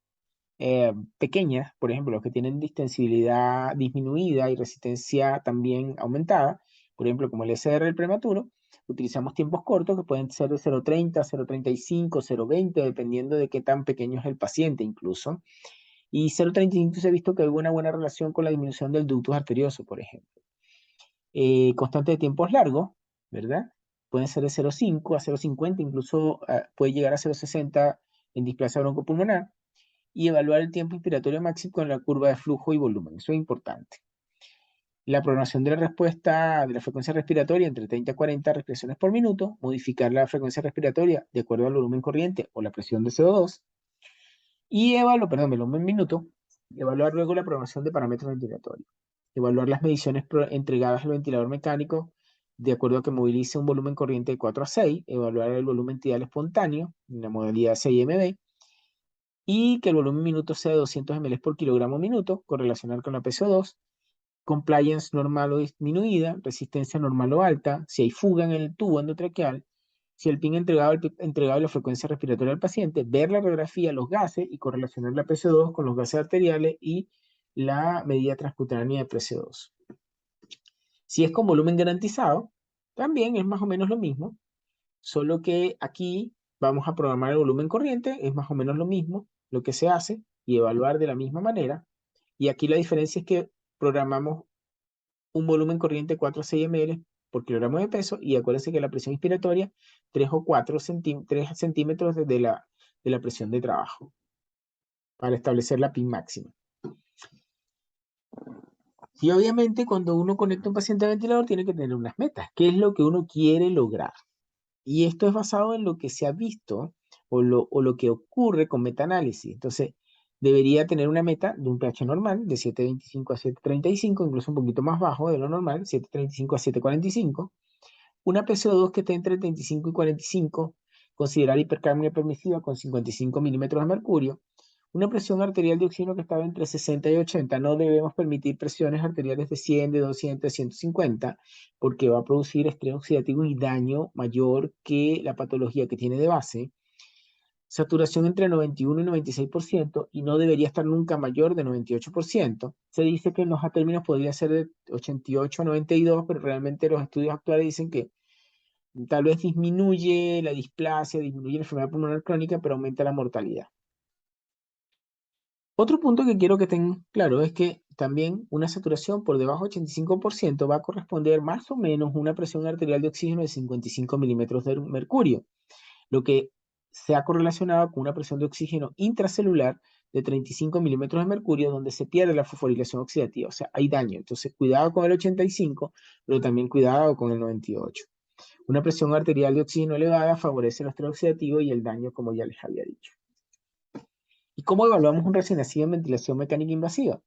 pequeñas, por ejemplo, los que tienen distensibilidad disminuida y resistencia también aumentada, por ejemplo, como el SR del prematuro, utilizamos tiempos cortos que pueden ser de 0,30, 0,35, 0,20, dependiendo de qué tan pequeño es el paciente incluso. Y 0,35 se ha visto que hay una buena relación con la disminución del ductus arterioso, por ejemplo. Constante de tiempos largos, ¿verdad? Pueden ser de 0,5 a 0,50, incluso puede llegar a 0,60 en displasia broncopulmonar y evaluar el tiempo inspiratorio máximo con la curva de flujo y volumen. Eso es importante. La programación de la respuesta de la frecuencia respiratoria entre 30 y 40 respiraciones por minuto, modificar la frecuencia respiratoria de acuerdo al volumen corriente o la presión de CO2 y volumen minuto, evaluar luego la programación de parámetros ventilatorios. Evaluar las mediciones entregadas al ventilador mecánico de acuerdo a que movilice un volumen corriente de 4 a 6, evaluar el volumen tidal espontáneo en la modalidad 6MB, y que el volumen minuto sea de 200 ml por kilogramo minuto, correlacionar con la PCO2, compliance normal o disminuida, resistencia normal o alta, si hay fuga en el tubo endotraqueal, si el PIN entregado y la frecuencia respiratoria del paciente, ver la radiografía, los gases y correlacionar la PCO2 con los gases arteriales y la medida transcutánea de PCO2. Si es con volumen garantizado, también es más o menos lo mismo, solo que aquí vamos a programar el volumen corriente, es más o menos lo mismo lo que se hace y evaluar de la misma manera. Y aquí la diferencia es que programamos un volumen corriente 4 a 6 ml por kilogramo de peso y acuérdense que la presión inspiratoria 3 o 4 3 centímetros de la presión de trabajo para establecer la PIN máxima. Y obviamente cuando uno conecta un paciente al ventilador tiene que tener unas metas. ¿Qué es lo que uno quiere lograr? Y esto es basado en lo que se ha visto o lo que ocurre con metaanálisis. Entonces, debería tener una meta de un pH normal de 7.25 a 7.35, incluso un poquito más bajo de lo normal, 7.35 a 7.45. Una PCO2 que esté entre 35 y 45, considerar hipercapnia permisiva con 55 milímetros de mercurio. Una presión arterial de oxígeno que estaba entre 60 y 80. No debemos permitir presiones arteriales de 100, de 200, de 150, porque va a producir estrés oxidativo y daño mayor que la patología que tiene de base. Saturación entre 91 y 96% y no debería estar nunca mayor de 98%. Se dice que en los términos podría ser de 88 a 92, pero realmente los estudios actuales dicen que tal vez disminuye la displasia, disminuye la enfermedad pulmonar crónica, pero aumenta la mortalidad. Otro punto que quiero que tengan claro es que también una saturación por debajo de 85% va a corresponder más o menos a una presión arterial de oxígeno de 55 milímetros de mercurio, lo que se ha correlacionado con una presión de oxígeno intracelular de 35 milímetros de mercurio, donde se pierde la fosforilación oxidativa, o sea, hay daño. Entonces, cuidado con el 85, pero también cuidado con el 98. Una presión arterial de oxígeno elevada favorece el estrés oxidativo y el daño, como ya les había dicho. ¿Y cómo evaluamos un recién nacido en ventilación mecánica invasiva?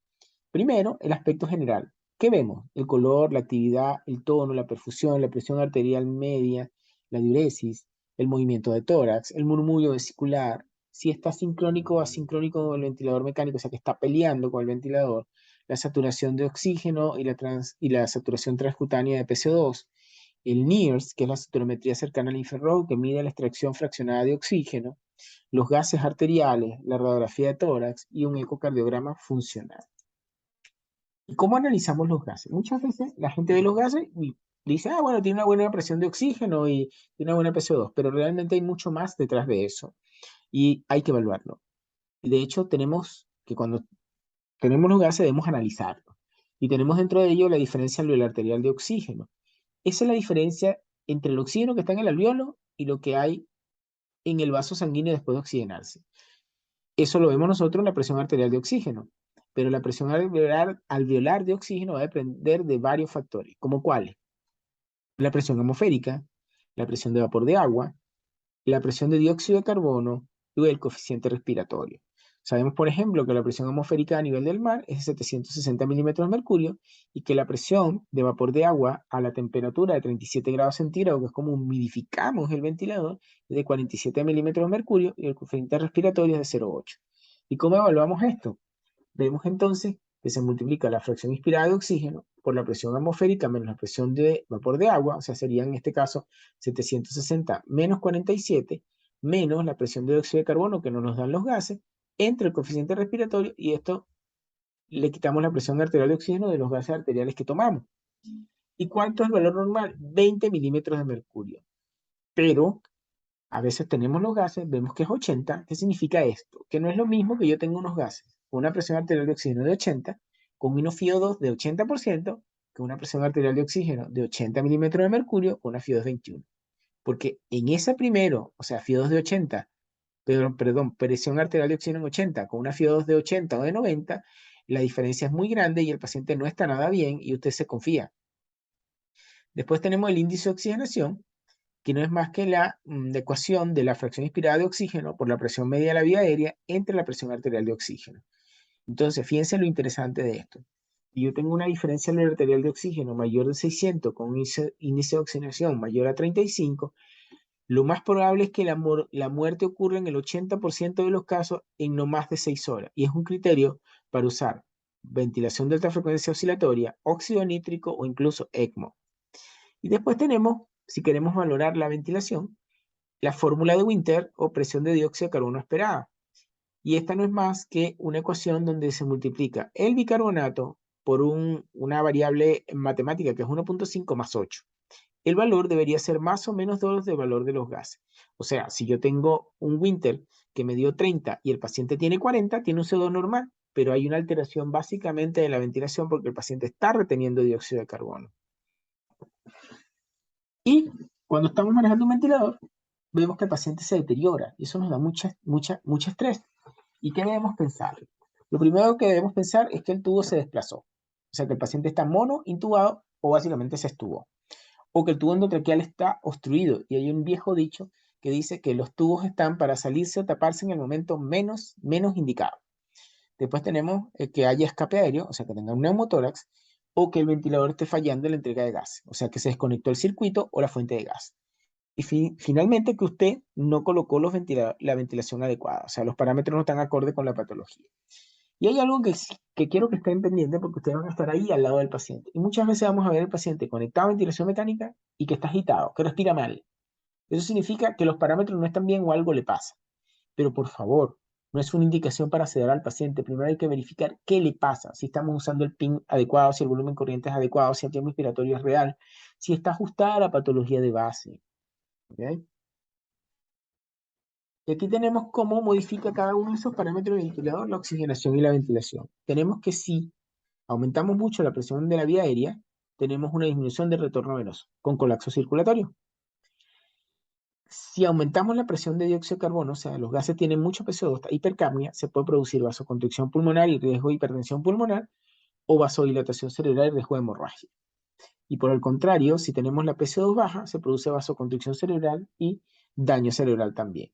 Primero, el aspecto general. ¿Qué vemos? El color, la actividad, el tono, la perfusión, la presión arterial media, la diuresis, el movimiento de tórax, el murmullo vesicular, si está sincrónico o asincrónico con el ventilador mecánico, o sea que está peleando con el ventilador, la saturación de oxígeno y la saturación transcutánea de PCO2, el NIRS, que es la saturometría cercana al infrarrojo, que mide la extracción fraccionada de oxígeno, los gases arteriales, la radiografía de tórax y un ecocardiograma funcional. ¿Y cómo analizamos los gases? Muchas veces la gente ve los gases y dice, ah, bueno, tiene una buena presión de oxígeno y tiene una buena PCO2, pero realmente hay mucho más detrás de eso y hay que evaluarlo. Y de hecho, tenemos que cuando tenemos los gases debemos analizarlos. Y tenemos dentro de ello la diferencia alveolar arterial de oxígeno. Esa es la diferencia entre el oxígeno que está en el alveolo y lo que hay en el vaso sanguíneo después de oxigenarse. Eso lo vemos nosotros en la presión arterial de oxígeno, pero la presión alveolar de oxígeno va a depender de varios factores, como cuáles: la presión atmosférica, la presión de vapor de agua, la presión de dióxido de carbono y el coeficiente respiratorio. Sabemos, por ejemplo, que la presión atmosférica a nivel del mar es de 760 milímetros de mercurio y que la presión de vapor de agua a la temperatura de 37 grados centígrados, que es como humidificamos el ventilador, es de 47 milímetros de mercurio y el coeficiente respiratorio es de 0,8. ¿Y cómo evaluamos esto? Vemos entonces que se multiplica la fracción inspirada de oxígeno por la presión atmosférica menos la presión de vapor de agua, o sea, sería en este caso 760 menos 47, menos la presión de dióxido de carbono que no nos dan los gases, entre el coeficiente respiratorio, y esto le quitamos la presión arterial de oxígeno de los gases arteriales que tomamos. ¿Y cuánto es el valor normal? 20 milímetros de mercurio. Pero a veces tenemos los gases, vemos que es 80. ¿Qué significa esto? Que no es lo mismo que yo tenga unos gases con una presión arterial de oxígeno de 80, con una FiO2 de 80%, que una presión arterial de oxígeno de 80 milímetros de mercurio con una FiO2 21. Porque en ese primero, o sea, FiO2 de 80, perdón, presión arterial de oxígeno en 80, con una FiO2 de 80 o de 90, la diferencia es muy grande y el paciente no está nada bien y usted se confía. Después tenemos el índice de oxigenación, que no es más que la ecuación de la fracción inspirada de oxígeno por la presión media de la vía aérea entre la presión arterial de oxígeno. Entonces, fíjense lo interesante de esto. Si yo tengo una diferencia arterial de oxígeno mayor de 600 con un índice de oxigenación mayor a 35, lo más probable es que la muerte ocurra en el 80% de los casos en no más de 6 horas. Y es un criterio para usar ventilación de alta frecuencia oscilatoria, óxido nítrico o incluso ECMO. Y después tenemos, si queremos valorar la ventilación, la fórmula de Winter o presión de dióxido de carbono esperada. Y esta no es más que una ecuación donde se multiplica el bicarbonato por una variable matemática que es 1.5 más 8. El valor debería ser más o menos 2 del valor de los gases. O sea, si yo tengo un Winter que me dio 30 y el paciente tiene 40, tiene un CO2 normal, pero hay una alteración básicamente de la ventilación porque el paciente está reteniendo dióxido de carbono. Y cuando estamos manejando un ventilador, vemos que el paciente se deteriora y eso nos da mucho estrés. ¿Y qué debemos pensar? Lo primero que debemos pensar es que el tubo se desplazó. O sea, que el paciente está mono, intubado o básicamente se estubó. O que el tubo endotraqueal está obstruido. Y hay un viejo dicho que dice que los tubos están para salirse o taparse en el momento menos indicado. Después tenemos que haya escape aéreo, o sea, que tenga un neumotórax, o que el ventilador esté fallando en la entrega de gas, o sea, que se desconectó el circuito o la fuente de gas. Y finalmente que usted no colocó la ventilación adecuada, o sea, los parámetros no están acorde con la patología. Y hay algo que quiero que estén pendientes porque ustedes van a estar ahí al lado del paciente. Y muchas veces vamos a ver al paciente conectado a ventilación mecánica y que está agitado, que respira mal. Eso significa que los parámetros no están bien o algo le pasa. Pero por favor, no es una indicación para sedar al paciente. Primero hay que verificar qué le pasa, si estamos usando el PIN adecuado, si el volumen corriente es adecuado, si el tiempo inspiratorio es real, si está ajustada a la patología de base. ¿Okay? Y aquí tenemos cómo modifica cada uno de esos parámetros del ventilador, la oxigenación y la ventilación. Tenemos que si aumentamos mucho la presión de la vía aérea, tenemos una disminución del retorno venoso con colapso circulatorio. Si aumentamos la presión de dióxido de carbono, o sea, los gases tienen mucho CO2, hipercapnia, se puede producir vasoconstricción pulmonar y riesgo de hipertensión pulmonar o vasodilatación cerebral y riesgo de hemorragia. Y por el contrario, si tenemos la PCO2 baja, se produce vasoconstricción cerebral y daño cerebral también.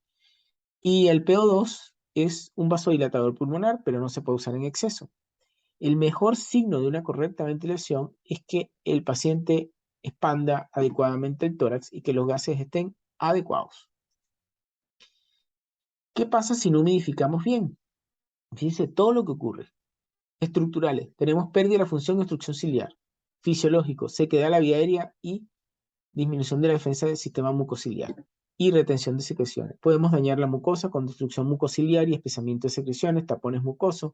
Y el PO2 es un vasodilatador pulmonar, pero no se puede usar en exceso. El mejor signo de una correcta ventilación es que el paciente expanda adecuadamente el tórax y que los gases estén adecuados. ¿Qué pasa si no humidificamos bien? Fíjense todo lo que ocurre. Estructurales, tenemos pérdida de la función de obstrucción ciliar. Fisiológico, sequedad de la vía aérea y disminución de la defensa del sistema mucociliar. Y retención de secreciones. Podemos dañar la mucosa con destrucción mucociliar y espesamiento de secreciones, tapones mucosos,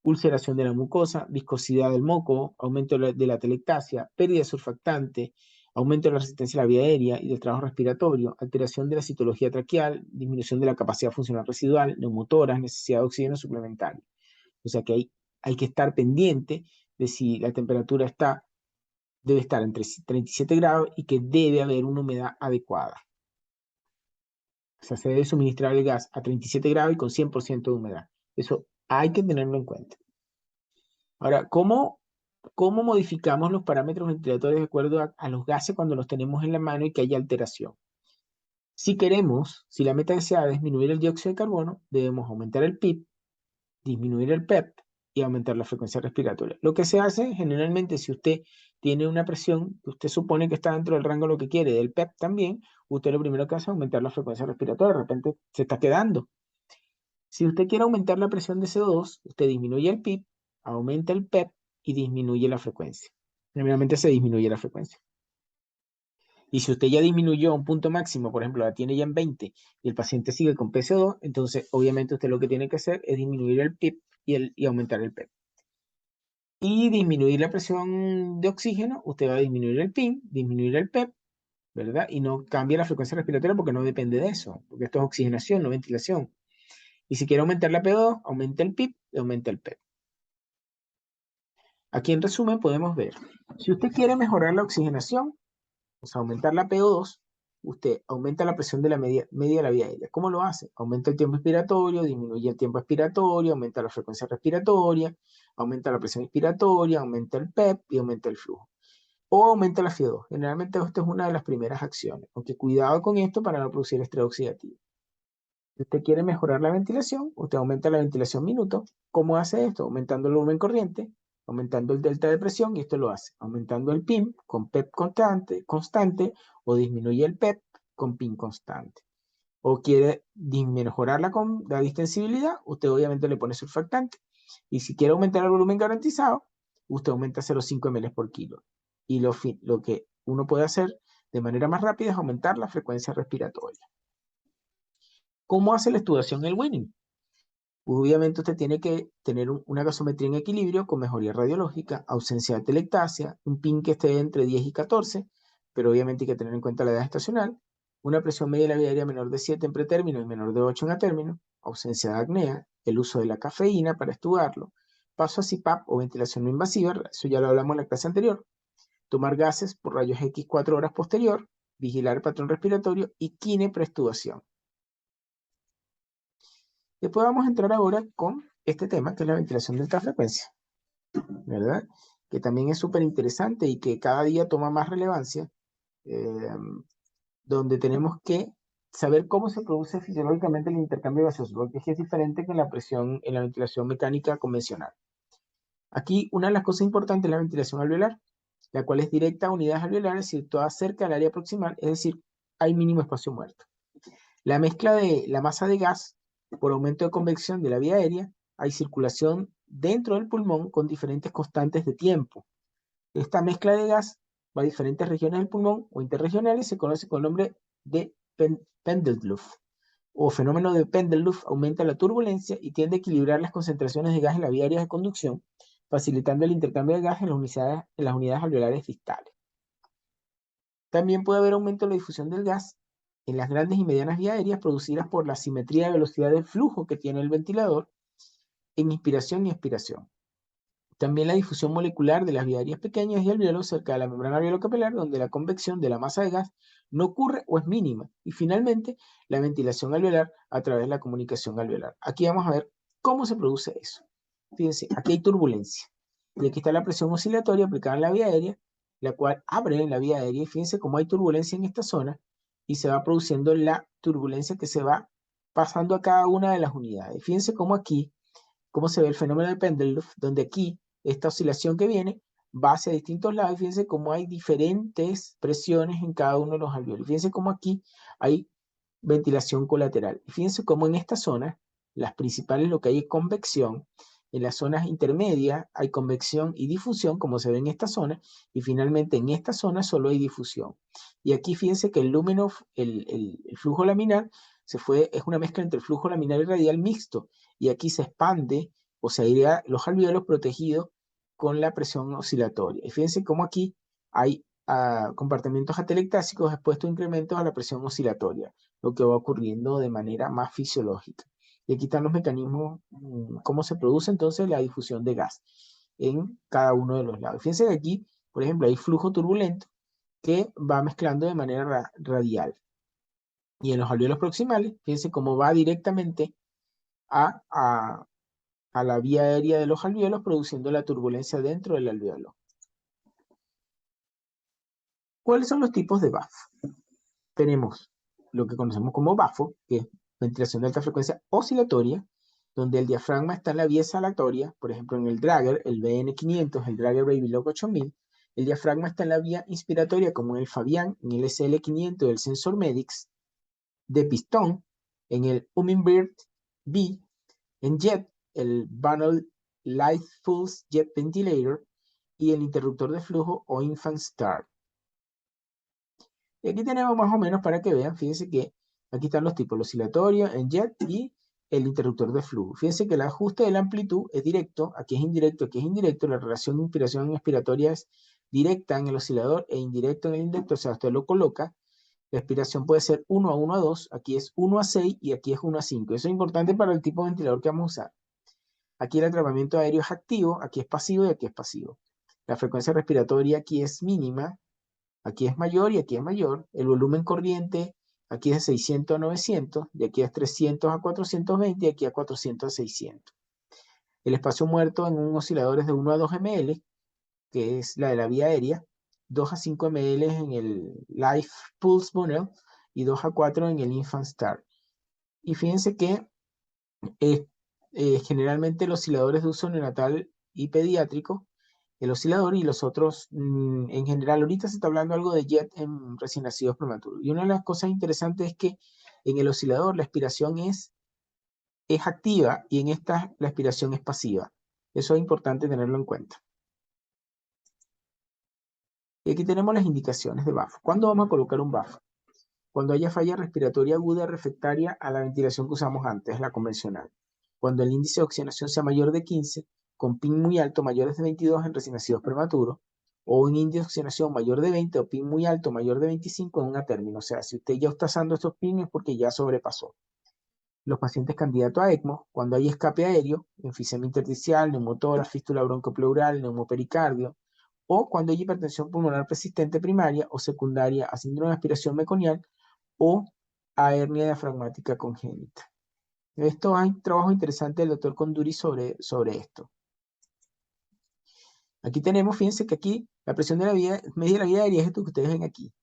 ulceración de la mucosa, viscosidad del moco, aumento de la atelectasia, pérdida de surfactante, aumento de la resistencia a la vía aérea y del trabajo respiratorio, alteración de la citología traqueal, disminución de la capacidad funcional residual, neumotoras, necesidad de oxígeno suplementario. O sea que hay que estar pendiente de si la temperatura debe estar entre 37 grados y que debe haber una humedad adecuada. O sea, se debe suministrar el gas a 37 grados y con 100% de humedad. Eso hay que tenerlo en cuenta. Ahora, ¿cómo modificamos los parámetros ventilatorios de acuerdo a los gases cuando los tenemos en la mano y que haya alteración? Si la meta deseada es disminuir el dióxido de carbono, debemos aumentar el PIB, disminuir el PEP y aumentar la frecuencia respiratoria. Lo que se hace generalmente, si usted tiene una presión que usted supone que está dentro del rango de lo que quiere, del PEP también, usted lo primero que hace es aumentar la frecuencia respiratoria, de repente se está quedando. Si usted quiere aumentar la presión de CO2, usted disminuye el PIB, aumenta el PEP y disminuye la frecuencia. Generalmente se disminuye la frecuencia. Y si usted ya disminuyó a un punto máximo, por ejemplo, la tiene ya en 20 y el paciente sigue con PCO2, entonces obviamente usted lo que tiene que hacer es disminuir el PIB y aumentar el PEP. Y disminuir la presión de oxígeno, usted va a disminuir el PIN, disminuir el PEP, ¿verdad? Y no cambia la frecuencia respiratoria porque no depende de eso, porque esto es oxigenación, no ventilación. Y si quiere aumentar la PO2, aumenta el PIB y aumenta el PEP. Aquí en resumen podemos ver, si usted quiere mejorar la oxigenación, o sea, aumentar la PO2, usted aumenta la presión de la media de la vía aérea. ¿Cómo lo hace? Aumenta el tiempo expiratorio, disminuye el tiempo expiratorio, aumenta la frecuencia respiratoria, aumenta la presión inspiratoria, aumenta el PEP y aumenta el flujo. O aumenta la FIO2. Generalmente esta es una de las primeras acciones, aunque cuidado con esto para no producir estrés oxidativo. Si usted quiere mejorar la ventilación, usted aumenta la ventilación minuto. ¿Cómo hace esto? Aumentando el volumen corriente, aumentando el delta de presión, y esto lo hace aumentando el PIM con PEP constante o disminuye el PEP con PIM constante. O quiere mejorar la distensibilidad, usted obviamente le pone surfactante. Y si quiere aumentar el volumen garantizado, usted aumenta 0,5 ml por kilo. Y lo que uno puede hacer de manera más rápida es aumentar la frecuencia respiratoria. ¿Cómo hace la estudiación el Winning? Obviamente usted tiene que tener una gasometría en equilibrio con mejoría radiológica, ausencia de atelectasia, un PIN que esté entre 10 y 14, pero obviamente hay que tener en cuenta la edad estacional, una presión media de la vía aérea menor de 7 en pretérmino y menor de 8 en atérmino, ausencia de apnea, el uso de la cafeína para estudiarlo, paso a CPAP o ventilación no invasiva, eso ya lo hablamos en la clase anterior, tomar gases por rayos X 4 horas posterior, vigilar el patrón respiratorio y quine preestubación. Después vamos a entrar ahora con este tema, que es la ventilación de alta frecuencia, ¿verdad? Que también es súper interesante y que cada día toma más relevancia, donde tenemos que saber cómo se produce fisiológicamente el intercambio gaseoso, porque es diferente que en la presión, en la ventilación mecánica convencional. Aquí una de las cosas importantes es la ventilación alveolar, la cual es directa a unidades alveolares situadas cerca del área proximal, es decir, hay mínimo espacio muerto. La mezcla de la masa de gas por aumento de convección de la vía aérea, hay circulación dentro del pulmón con diferentes constantes de tiempo. Esta mezcla de gas va a diferentes regiones del pulmón o interregionales y se conoce con el nombre de Pendelluft o fenómeno de Pendelluft. Aumenta la turbulencia y tiende a equilibrar las concentraciones de gas en la vía aérea de conducción, facilitando el intercambio de gas en las unidades alveolares distales. También puede haber aumento de la difusión del gas en las grandes y medianas vías aéreas producidas por la simetría de velocidad del flujo que tiene el ventilador en inspiración y expiración. También la difusión molecular de las vías aéreas pequeñas y alveolos cerca de la membrana alveolo-capilar, donde la convección de la masa de gas no ocurre o es mínima. Y finalmente, la ventilación alveolar a través de la comunicación alveolar. Aquí vamos a ver cómo se produce eso. Fíjense, aquí hay turbulencia. Y aquí está la presión oscilatoria aplicada en la vía aérea, la cual abre en la vía aérea. Y fíjense cómo hay turbulencia en esta zona y se va produciendo la turbulencia que se va pasando a cada una de las unidades. Fíjense cómo aquí, cómo se ve el fenómeno de Pendelluft, donde aquí esta oscilación que viene va hacia distintos lados. Fíjense cómo hay diferentes presiones en cada uno de los alveolos. Fíjense cómo aquí hay ventilación colateral. Fíjense cómo en esta zona, las principales, lo que hay es convección. En las zonas intermedias hay convección y difusión, como se ve en esta zona, y finalmente en esta zona solo hay difusión. Y aquí fíjense que el flujo laminar es una mezcla entre el flujo laminar y radial mixto, y aquí se expande o se airea los alveolos protegidos con la presión oscilatoria. Y fíjense cómo aquí hay compartimientos atelectásicos expuestos a incrementos a la presión oscilatoria, lo que va ocurriendo de manera más fisiológica. Y aquí están los mecanismos, cómo se produce entonces la difusión de gas en cada uno de los lados. Fíjense que aquí, por ejemplo, hay flujo turbulento que va mezclando de manera radial. Y en los alveolos proximales, fíjense cómo va directamente a, a, a la vía aérea de los alveolos, produciendo la turbulencia dentro del alveolo. ¿Cuáles son los tipos de BAF? Tenemos lo que conocemos como BAFO, que es ventilación de alta frecuencia oscilatoria, donde el diafragma está en la vía exhalatoria, por ejemplo en el Drager, el BN500, el Drager Babylock 8000, el diafragma está en la vía inspiratoria como en el Fabian, en el SL500 del Sensor Medics, de pistón, en el Hummingbird B, en jet, el Banal Light Pulse Jet Ventilator y el interruptor de flujo o Infant Start. Y aquí tenemos más o menos para que vean, fíjense que aquí están los tipos, el oscilatorio, en jet y el interruptor de flujo. Fíjense que el ajuste de la amplitud es directo, aquí es indirecto, aquí es indirecto, la relación inspiración-expiratoria es directa en el oscilador e indirecto en el inductor, o sea, usted lo coloca, la expiración puede ser 1 a 1 a 2, aquí es 1 a 6 y aquí es 1 a 5. Eso es importante para el tipo de ventilador que vamos a usar. Aquí el atrapamiento aéreo es activo, aquí es pasivo y aquí es pasivo. La frecuencia respiratoria aquí es mínima, aquí es mayor y aquí es mayor. El volumen corriente aquí es de 600 a 900, de aquí es 300 a 420 y aquí a 400 a 600. El espacio muerto en un oscilador es de 1 a 2 ml, que es la de la vía aérea, 2 a 5 ml en el Life Pulse Funnel y 2 a 4 en el Infant Start. Y fíjense que generalmente los osciladores de uso neonatal y pediátrico, el oscilador y los otros, en general, ahorita se está hablando algo de jet en recién nacidos prematuros. Y una de las cosas interesantes es que en el oscilador la expiración es activa y en esta la expiración es pasiva. Eso es importante tenerlo en cuenta. Y aquí tenemos las indicaciones de BAF. ¿Cuándo vamos a colocar un BAF? Cuando haya falla respiratoria aguda refractaria a la ventilación que usamos antes, la convencional. Cuando el índice de oxigenación sea mayor de 15, con PIN muy alto mayores de 22 en recién nacidos prematuros, o un índice de oxigenación mayor de 20 o PIN muy alto mayor de 25 en una término. O sea, si usted ya está usando estos PIN es porque ya sobrepasó. Los pacientes candidatos a ECMO, cuando hay escape aéreo, enfisema intersticial, neumotórax, fístula broncopleural, neumopericardio, o cuando hay hipertensión pulmonar persistente primaria o secundaria a síndrome de aspiración meconial o a hernia diafragmática congénita. Esto hay un trabajo interesante del doctor Conduri sobre esto. Aquí tenemos, fíjense que aquí la presión de la vía media de la vía aérea es esto que ustedes ven aquí.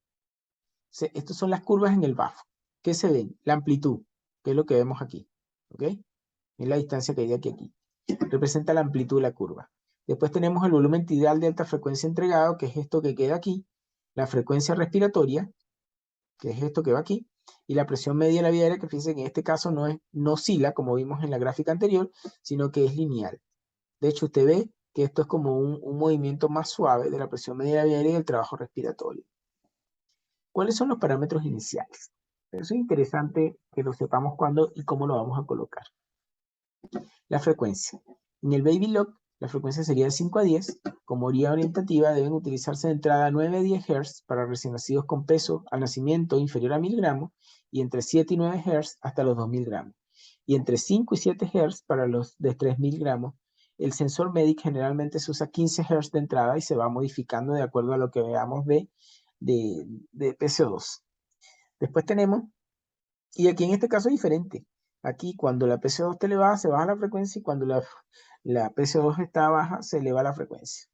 Estas son las curvas en el BAF. ¿qué se ve? La amplitud, que es lo que vemos aquí, ¿ok? Es la distancia que hay de aquí a aquí. Representa la amplitud de la curva. Después tenemos el volumen tidal de alta frecuencia entregado, que es esto que queda aquí, la frecuencia respiratoria, que es esto que va aquí, y la presión media de la vía aérea, que fíjense que en este caso no oscila, como vimos en la gráfica anterior, sino que es lineal. De hecho, usted ve que esto es como un movimiento más suave de la presión media de la vía aérea y el trabajo respiratorio. ¿Cuáles son los parámetros iniciales? Eso es interesante que lo sepamos cuándo y cómo lo vamos a colocar. La frecuencia. En el Baby Lock, la frecuencia sería de 5 a 10. Como guía orientativa, deben utilizarse de entrada 9 a 10 Hz para recién nacidos con peso al nacimiento inferior a 1000 gramos y entre 7 y 9 Hz hasta los 2000 gramos. Y entre 5 y 7 Hz para los de 3000 gramos. El sensor MEDIC generalmente se usa 15 Hz de entrada y se va modificando de acuerdo a lo que veamos de PCO2. Después tenemos, y aquí en este caso es diferente. Aquí cuando la PCO2 está elevada se baja la frecuencia y cuando la PCO2 está baja se eleva la frecuencia.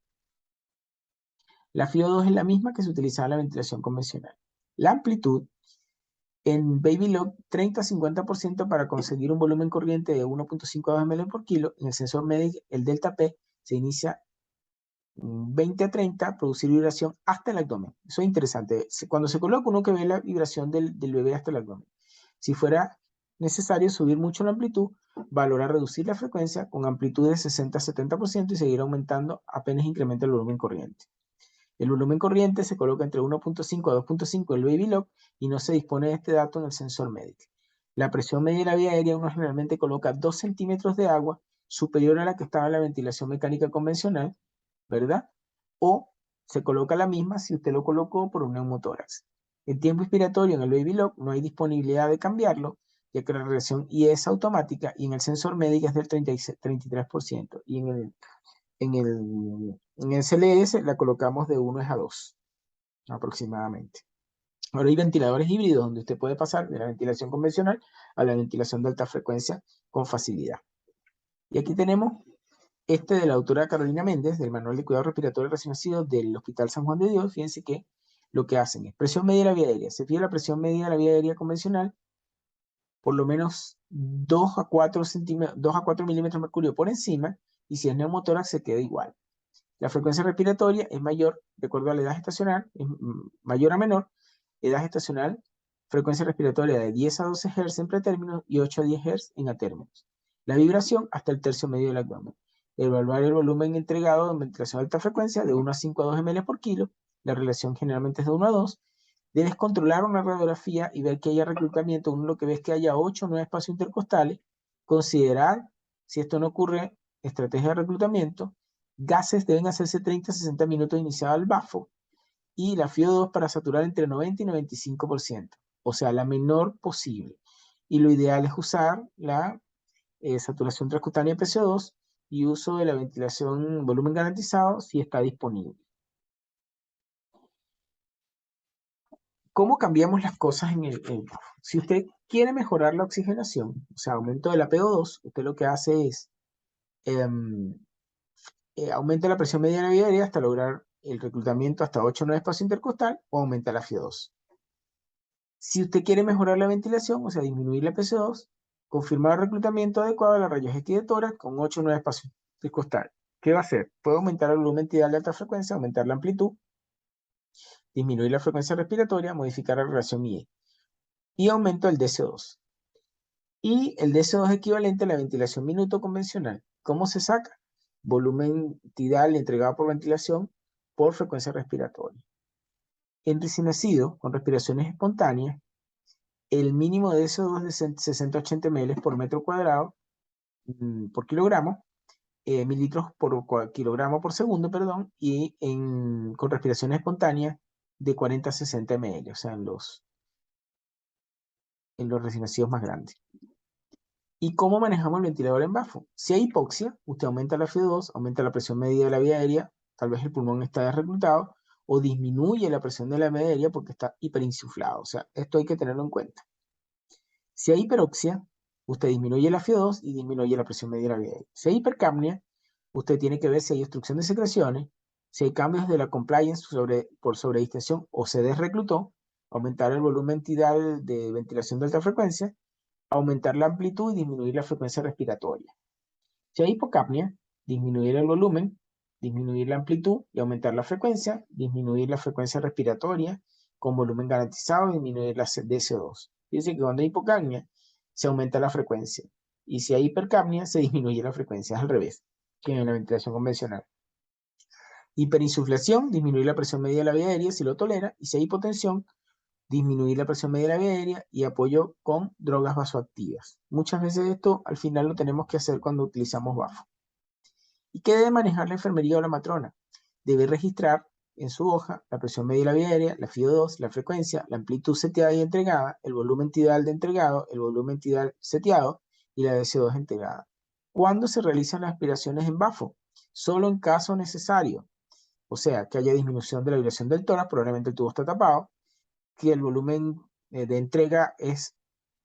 La FiO2 es la misma que se utilizaba en la ventilación convencional. La amplitud en Baby Lock 30-50% para conseguir un volumen corriente de 1.5 a 2 ml por kilo. En el sensor MEDIC, el delta P se inicia 20 a 30, producir vibración hasta el abdomen. Eso es interesante. Cuando se coloca uno que ve la vibración del bebé hasta el abdomen. Si fuera necesario subir mucho la amplitud, valorar reducir la frecuencia con amplitud de 60-70% y seguir aumentando apenas incrementa el volumen corriente. El volumen corriente se coloca entre 1.5 a 2.5 del Baby Lock y no se dispone de este dato en el sensor MEDIC. La presión media de la vía aérea uno generalmente coloca 2 centímetros de agua superior a la que estaba en la ventilación mecánica convencional, ¿verdad? O se coloca la misma si usted lo colocó por un neumotórax. El tiempo inspiratorio en el Baby Lock no hay disponibilidad de cambiarlo, ya que la regresión I es automática y en el sensor médico es del 33%. Y en el CLS la colocamos de 1 a 2 aproximadamente. Ahora hay ventiladores híbridos donde usted puede pasar de la ventilación convencional a la ventilación de alta frecuencia con facilidad. Y aquí tenemos este de la autora Carolina Méndez, del Manual de Cuidado Respiratorio Recién Nacido del Hospital San Juan de Dios. Fíjense que lo que hacen es presión media de la vía aérea. Se fija la presión media de la vía aérea convencional, por lo menos 2 a 4 milímetros de mercurio por encima, y si es neumotórax se queda igual. La frecuencia respiratoria es mayor, de acuerdo a la edad gestacional, es mayor a menor. Edad gestacional, frecuencia respiratoria de 10 a 12 Hz en pretérminos y 8 a 10 Hz en atérminos. La vibración hasta el tercio medio del abdomen. Evaluar el volumen entregado en ventilación de alta frecuencia de 1 a 5 a 2 ml por kilo. La relación generalmente es de 1 a 2. Debes controlar una radiografía y ver que haya reclutamiento. Uno lo que ve es que haya 8 o 9 espacios intercostales. Considerar, si esto no ocurre, estrategia de reclutamiento. Gases deben hacerse 30 a 60 minutos iniciado el bafo. Y la FiO2 para saturar entre 90 y 95%, o sea, la menor posible. Y lo ideal es usar la saturación transcutánea PCO2 y uso de la ventilación volumen garantizado si está disponible. ¿Cómo cambiamos las cosas en el bafo? Si usted quiere mejorar la oxigenación, o sea, aumento de la PO2, usted lo que hace es aumenta la presión media de la vía aérea hasta lograr el reclutamiento hasta 8 o 9 espacio intercostal o aumenta la FiO2. Si usted quiere mejorar la ventilación, o sea, disminuir la PC2, confirmar el reclutamiento adecuado de la rayos X de tórax con 8 o 9 espacios intercostal. ¿Qué va a hacer? Puede aumentar el volumen tidal de alta frecuencia, aumentar la amplitud, disminuir la frecuencia respiratoria, modificar la relación IE. Y aumento el DC2. Y el DC2 es equivalente a la ventilación minuto convencional. ¿Cómo se saca? Volumen tidal entregado por ventilación por frecuencia respiratoria. En recién nacido, con respiraciones espontáneas, el mínimo de CO2 es de 60-80 ml por metro cuadrado por kilogramo, mililitros por kilogramo por segundo, perdón, y con respiración espontánea de 40 a 60 ml, o sea, en los recién nacidos más grandes. ¿Y cómo manejamos el ventilador en bafo? Si hay hipoxia, usted aumenta la FiO2, aumenta la presión media de la vía aérea, tal vez el pulmón está desreclutado, o disminuye la presión de la vía aérea porque está hiperinsuflado. O sea, esto hay que tenerlo en cuenta. Si hay hiperoxia, usted disminuye la FiO2 y disminuye la presión media de la vía aérea. Si hay hipercapnia, usted tiene que ver si hay obstrucción de secreciones, si hay cambios de la compliance por sobredistensión o se desreclutó, aumentar el volumen tidal de ventilación de alta frecuencia, aumentar la amplitud y disminuir la frecuencia respiratoria. Si hay hipocapnia, disminuir el volumen, disminuir la amplitud y aumentar la frecuencia, disminuir la frecuencia respiratoria con volumen garantizado y disminuir la de CO2. Fíjense que cuando hay hipocapnia, se aumenta la frecuencia. Y si hay hipercapnia, se disminuye la frecuencia. Es al revés que en la ventilación convencional. Hiperinsuflación, disminuir la presión media de la vía aérea si lo tolera. Y si hay hipotensión, disminuir la presión media de la vía aérea y apoyo con drogas vasoactivas. Muchas veces esto al final lo tenemos que hacer cuando utilizamos BAFO. ¿Y qué debe manejar la enfermería o la matrona? Debe registrar en su hoja la presión media de la vía aérea, la FIO2, la frecuencia, la amplitud seteada y entregada, el volumen tidal de entregado, el volumen tidal seteado y la de CO2 entregada. ¿Cuándo se realizan las aspiraciones en BAFO? Solo en caso necesario. O sea, que haya disminución de la vibración del tórax, probablemente el tubo está tapado, que el volumen de entrega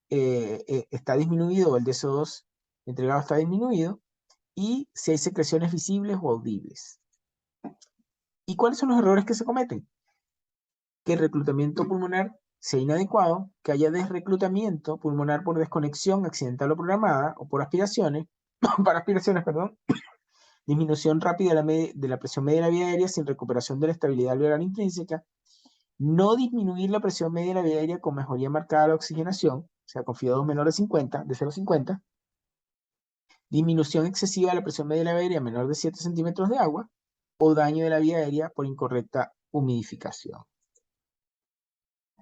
está disminuido o el de CO2 entregado está disminuido, y si hay secreciones visibles o audibles. ¿Y cuáles son los errores que se cometen? Que el reclutamiento pulmonar sea inadecuado, que haya desreclutamiento pulmonar por desconexión accidental o programada o por aspiraciones, para aspiraciones, perdón, disminución rápida de la presión media de la vía aérea sin recuperación de la estabilidad alveolar intrínseca, no disminuir la presión media de la vía aérea con mejoría marcada de la oxigenación, o sea, con FIO2 menor de 50, de 0,50, disminución excesiva de la presión media de la vía aérea menor de 7 centímetros de agua, o daño de la vía aérea por incorrecta humidificación.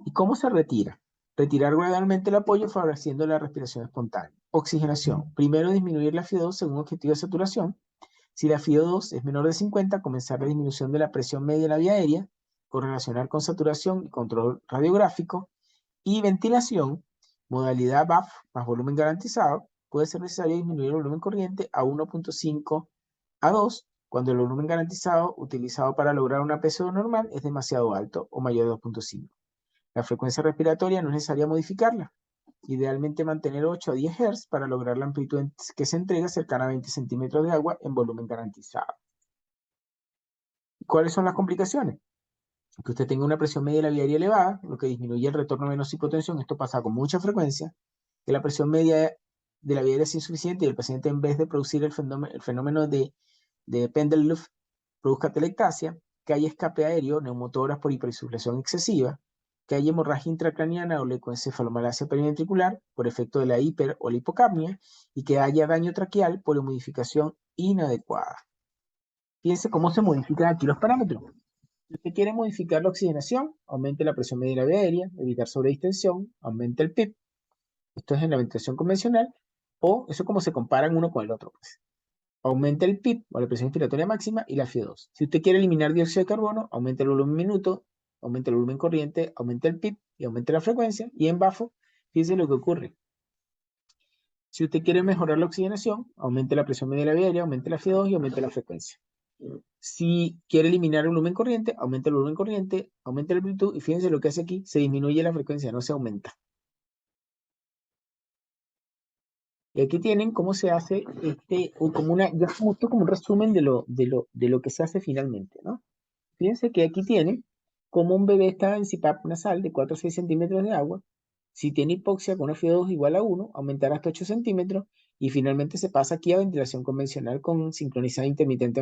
¿Y cómo se retira? Retirar gradualmente el apoyo favoreciendo la respiración espontánea. Oxigenación. Primero disminuir la FIO2 según objetivo de saturación. Si la FIO2 es menor de 50, comenzar la disminución de la presión media de la vía aérea, correlacionar con saturación y control radiográfico. Y ventilación, modalidad BAF más volumen garantizado, puede ser necesario disminuir el volumen corriente a 1.5 a 2 cuando el volumen garantizado utilizado para lograr una PSO normal es demasiado alto o mayor de 2.5. La frecuencia respiratoria no es necesaria modificarla. Idealmente mantener 8 a 10 Hz para lograr la amplitud que se entrega cercana a 20 centímetros de agua en volumen garantizado. ¿Cuáles son las complicaciones? Que usted tenga una presión media de la vía aérea elevada, lo que disminuye el retorno menos hipotensión. Esto pasa con mucha frecuencia. Que la presión media de la vía aérea es insuficiente y el paciente, en vez de producir el fenómeno de Pendelluft, produzca telectasia, que haya escape aéreo, neumotoras por hiperinsuflación excesiva, que haya hemorragia intracraniana o leucoencefalomalacia periventricular por efecto de la hiper o la hipocapnia, y que haya daño traqueal por humidificación inadecuada. Fíjense cómo se modifican aquí los parámetros. Si usted quiere modificar la oxigenación, aumente la presión media de la vía aérea, evitar sobredistensión, aumente el PIP. Esto es en la ventilación convencional, o eso como se comparan uno con el otro, pues. Aumenta el PIP, o la presión inspiratoria máxima, y la FIO2. Si usted quiere eliminar dióxido de carbono, aumenta el volumen minuto, aumenta el volumen corriente, aumenta el PIP y aumenta la frecuencia. Y en BAFO, fíjense lo que ocurre. Si usted quiere mejorar la oxigenación, aumente la presión media de la vía aérea, aumente la FIO2 y aumente la frecuencia. Si quiere eliminar el volumen corriente, aumenta el volumen corriente, aumenta la amplitud, y fíjense lo que hace aquí, se disminuye la frecuencia, no se aumenta. Y aquí tienen cómo se hace como un resumen de lo que se hace finalmente, ¿no? Fíjense que aquí tienen como un bebé está en CPAP nasal de 4 a 6 centímetros de agua. Si tiene hipoxia con FIO2 igual a 1, aumentará hasta 8 centímetros, y finalmente se pasa aquí a ventilación convencional con sincronizada intermitente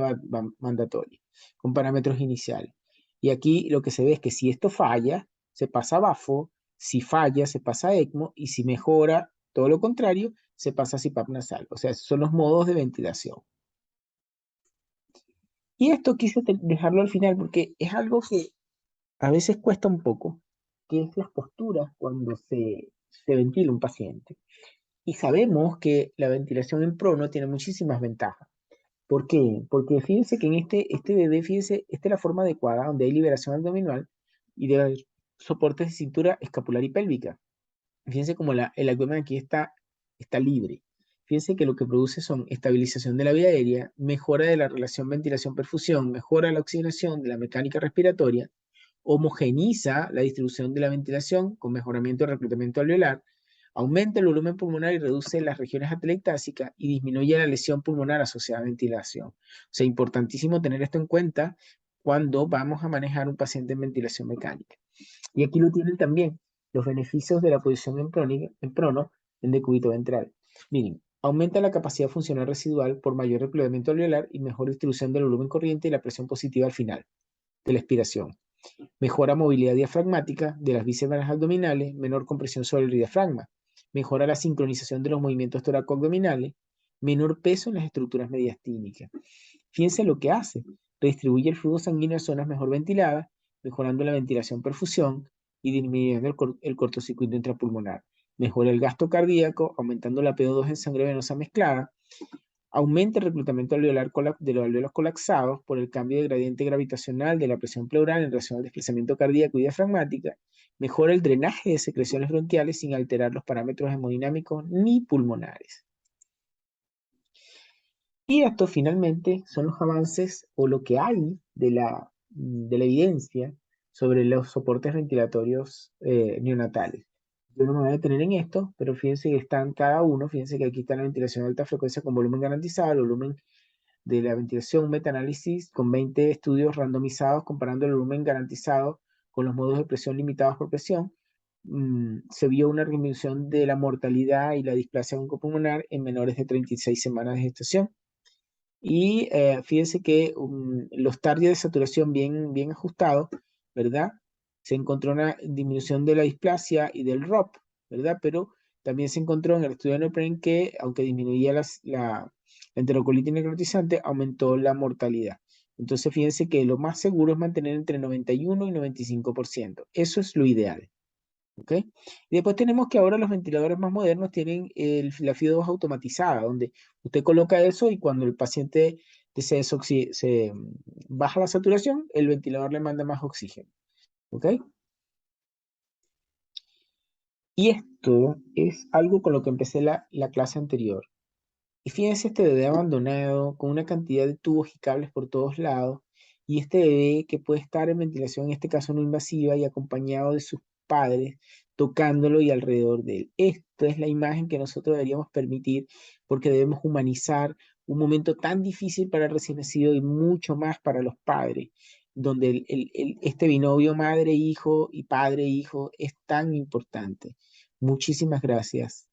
mandatoria, con parámetros iniciales. Y aquí lo que se ve es que si esto falla, se pasa a BAFO, si falla, se pasa a ECMO, y si mejora, todo lo contrario, se pasa a CPAP nasal. O sea, esos son los modos de ventilación. Y esto quise dejarlo al final porque es algo que a veces cuesta un poco, que es las posturas cuando se ventila un paciente. Y sabemos que la ventilación en prono tiene muchísimas ventajas. ¿Por qué? Porque fíjense que en este bebé, fíjense, esta es la forma adecuada, donde hay liberación abdominal y debe haber soportes de cintura escapular y pélvica. Fíjense como el abdomen aquí está libre. Fíjense que lo que produce son estabilización de la vía aérea, mejora de la relación ventilación-perfusión, mejora de la oxigenación, de la mecánica respiratoria, homogeniza la distribución de la ventilación con mejoramiento del reclutamiento alveolar, aumenta el volumen pulmonar y reduce las regiones atelectásicas y disminuye la lesión pulmonar asociada a ventilación. O sea, importantísimo tener esto en cuenta cuando vamos a manejar un paciente en ventilación mecánica. Y aquí lo tienen también, los beneficios de la posición en prono en decúbito ventral. Miren, aumenta la capacidad funcional residual por mayor replegamiento alveolar y mejor distribución del volumen corriente y la presión positiva al final de la expiración. Mejora movilidad diafragmática de las vísceras abdominales, menor compresión sobre el diafragma. Mejora la sincronización de los movimientos toracoabdominales, menor peso en las estructuras mediastínicas. Fíjense lo que hace. Redistribuye el flujo sanguíneo a zonas mejor ventiladas, mejorando la ventilación-perfusión y disminuyendo el cortocircuito intrapulmonar. Mejora el gasto cardíaco, aumentando la PO2 en sangre venosa mezclada. Aumenta el reclutamiento alveolar de los alveolos colapsados por el cambio de gradiente gravitacional de la presión pleural en relación al desplazamiento cardíaco y diafragmática. Mejora el drenaje de secreciones bronquiales sin alterar los parámetros hemodinámicos ni pulmonares. Y esto finalmente son los avances o lo que hay de la evidencia sobre los soportes ventilatorios neonatales. Yo no me voy a detener en esto, pero fíjense que están cada uno, fíjense que aquí está la ventilación de alta frecuencia con volumen garantizado, el volumen de la ventilación, un metaanálisis con 20 estudios randomizados comparando el volumen garantizado con los modos de presión limitados por presión. Se vio una disminución de la mortalidad y la displasia oncopulmonar en menores de 36 semanas de gestación. Y fíjense que los targets de saturación bien ajustados, ¿verdad? Se encontró una disminución de la displasia y del ROP, ¿verdad? Pero también se encontró en el estudio de Neopren que, aunque disminuía la enterocolitis necrotizante, aumentó la mortalidad. Entonces, fíjense que lo más seguro es mantener entre 91 y 95%. Eso es lo ideal. ¿Ok? Y después tenemos que ahora los ventiladores más modernos tienen la FIO2 automatizada, donde usted coloca eso y cuando el paciente se baja la saturación, el ventilador le manda más oxígeno. ¿Ok? Y esto es algo con lo que empecé la clase anterior. Y fíjense este bebé abandonado, con una cantidad de tubos y cables por todos lados, y este bebé que puede estar en ventilación, en este caso no invasiva, y acompañado de sus padres, tocándolo y alrededor de él. Esta es la imagen que nosotros deberíamos permitir, porque debemos humanizar un momento tan difícil para el recién nacido y mucho más para los padres, donde este binomio madre-hijo y padre-hijo es tan importante. Muchísimas gracias.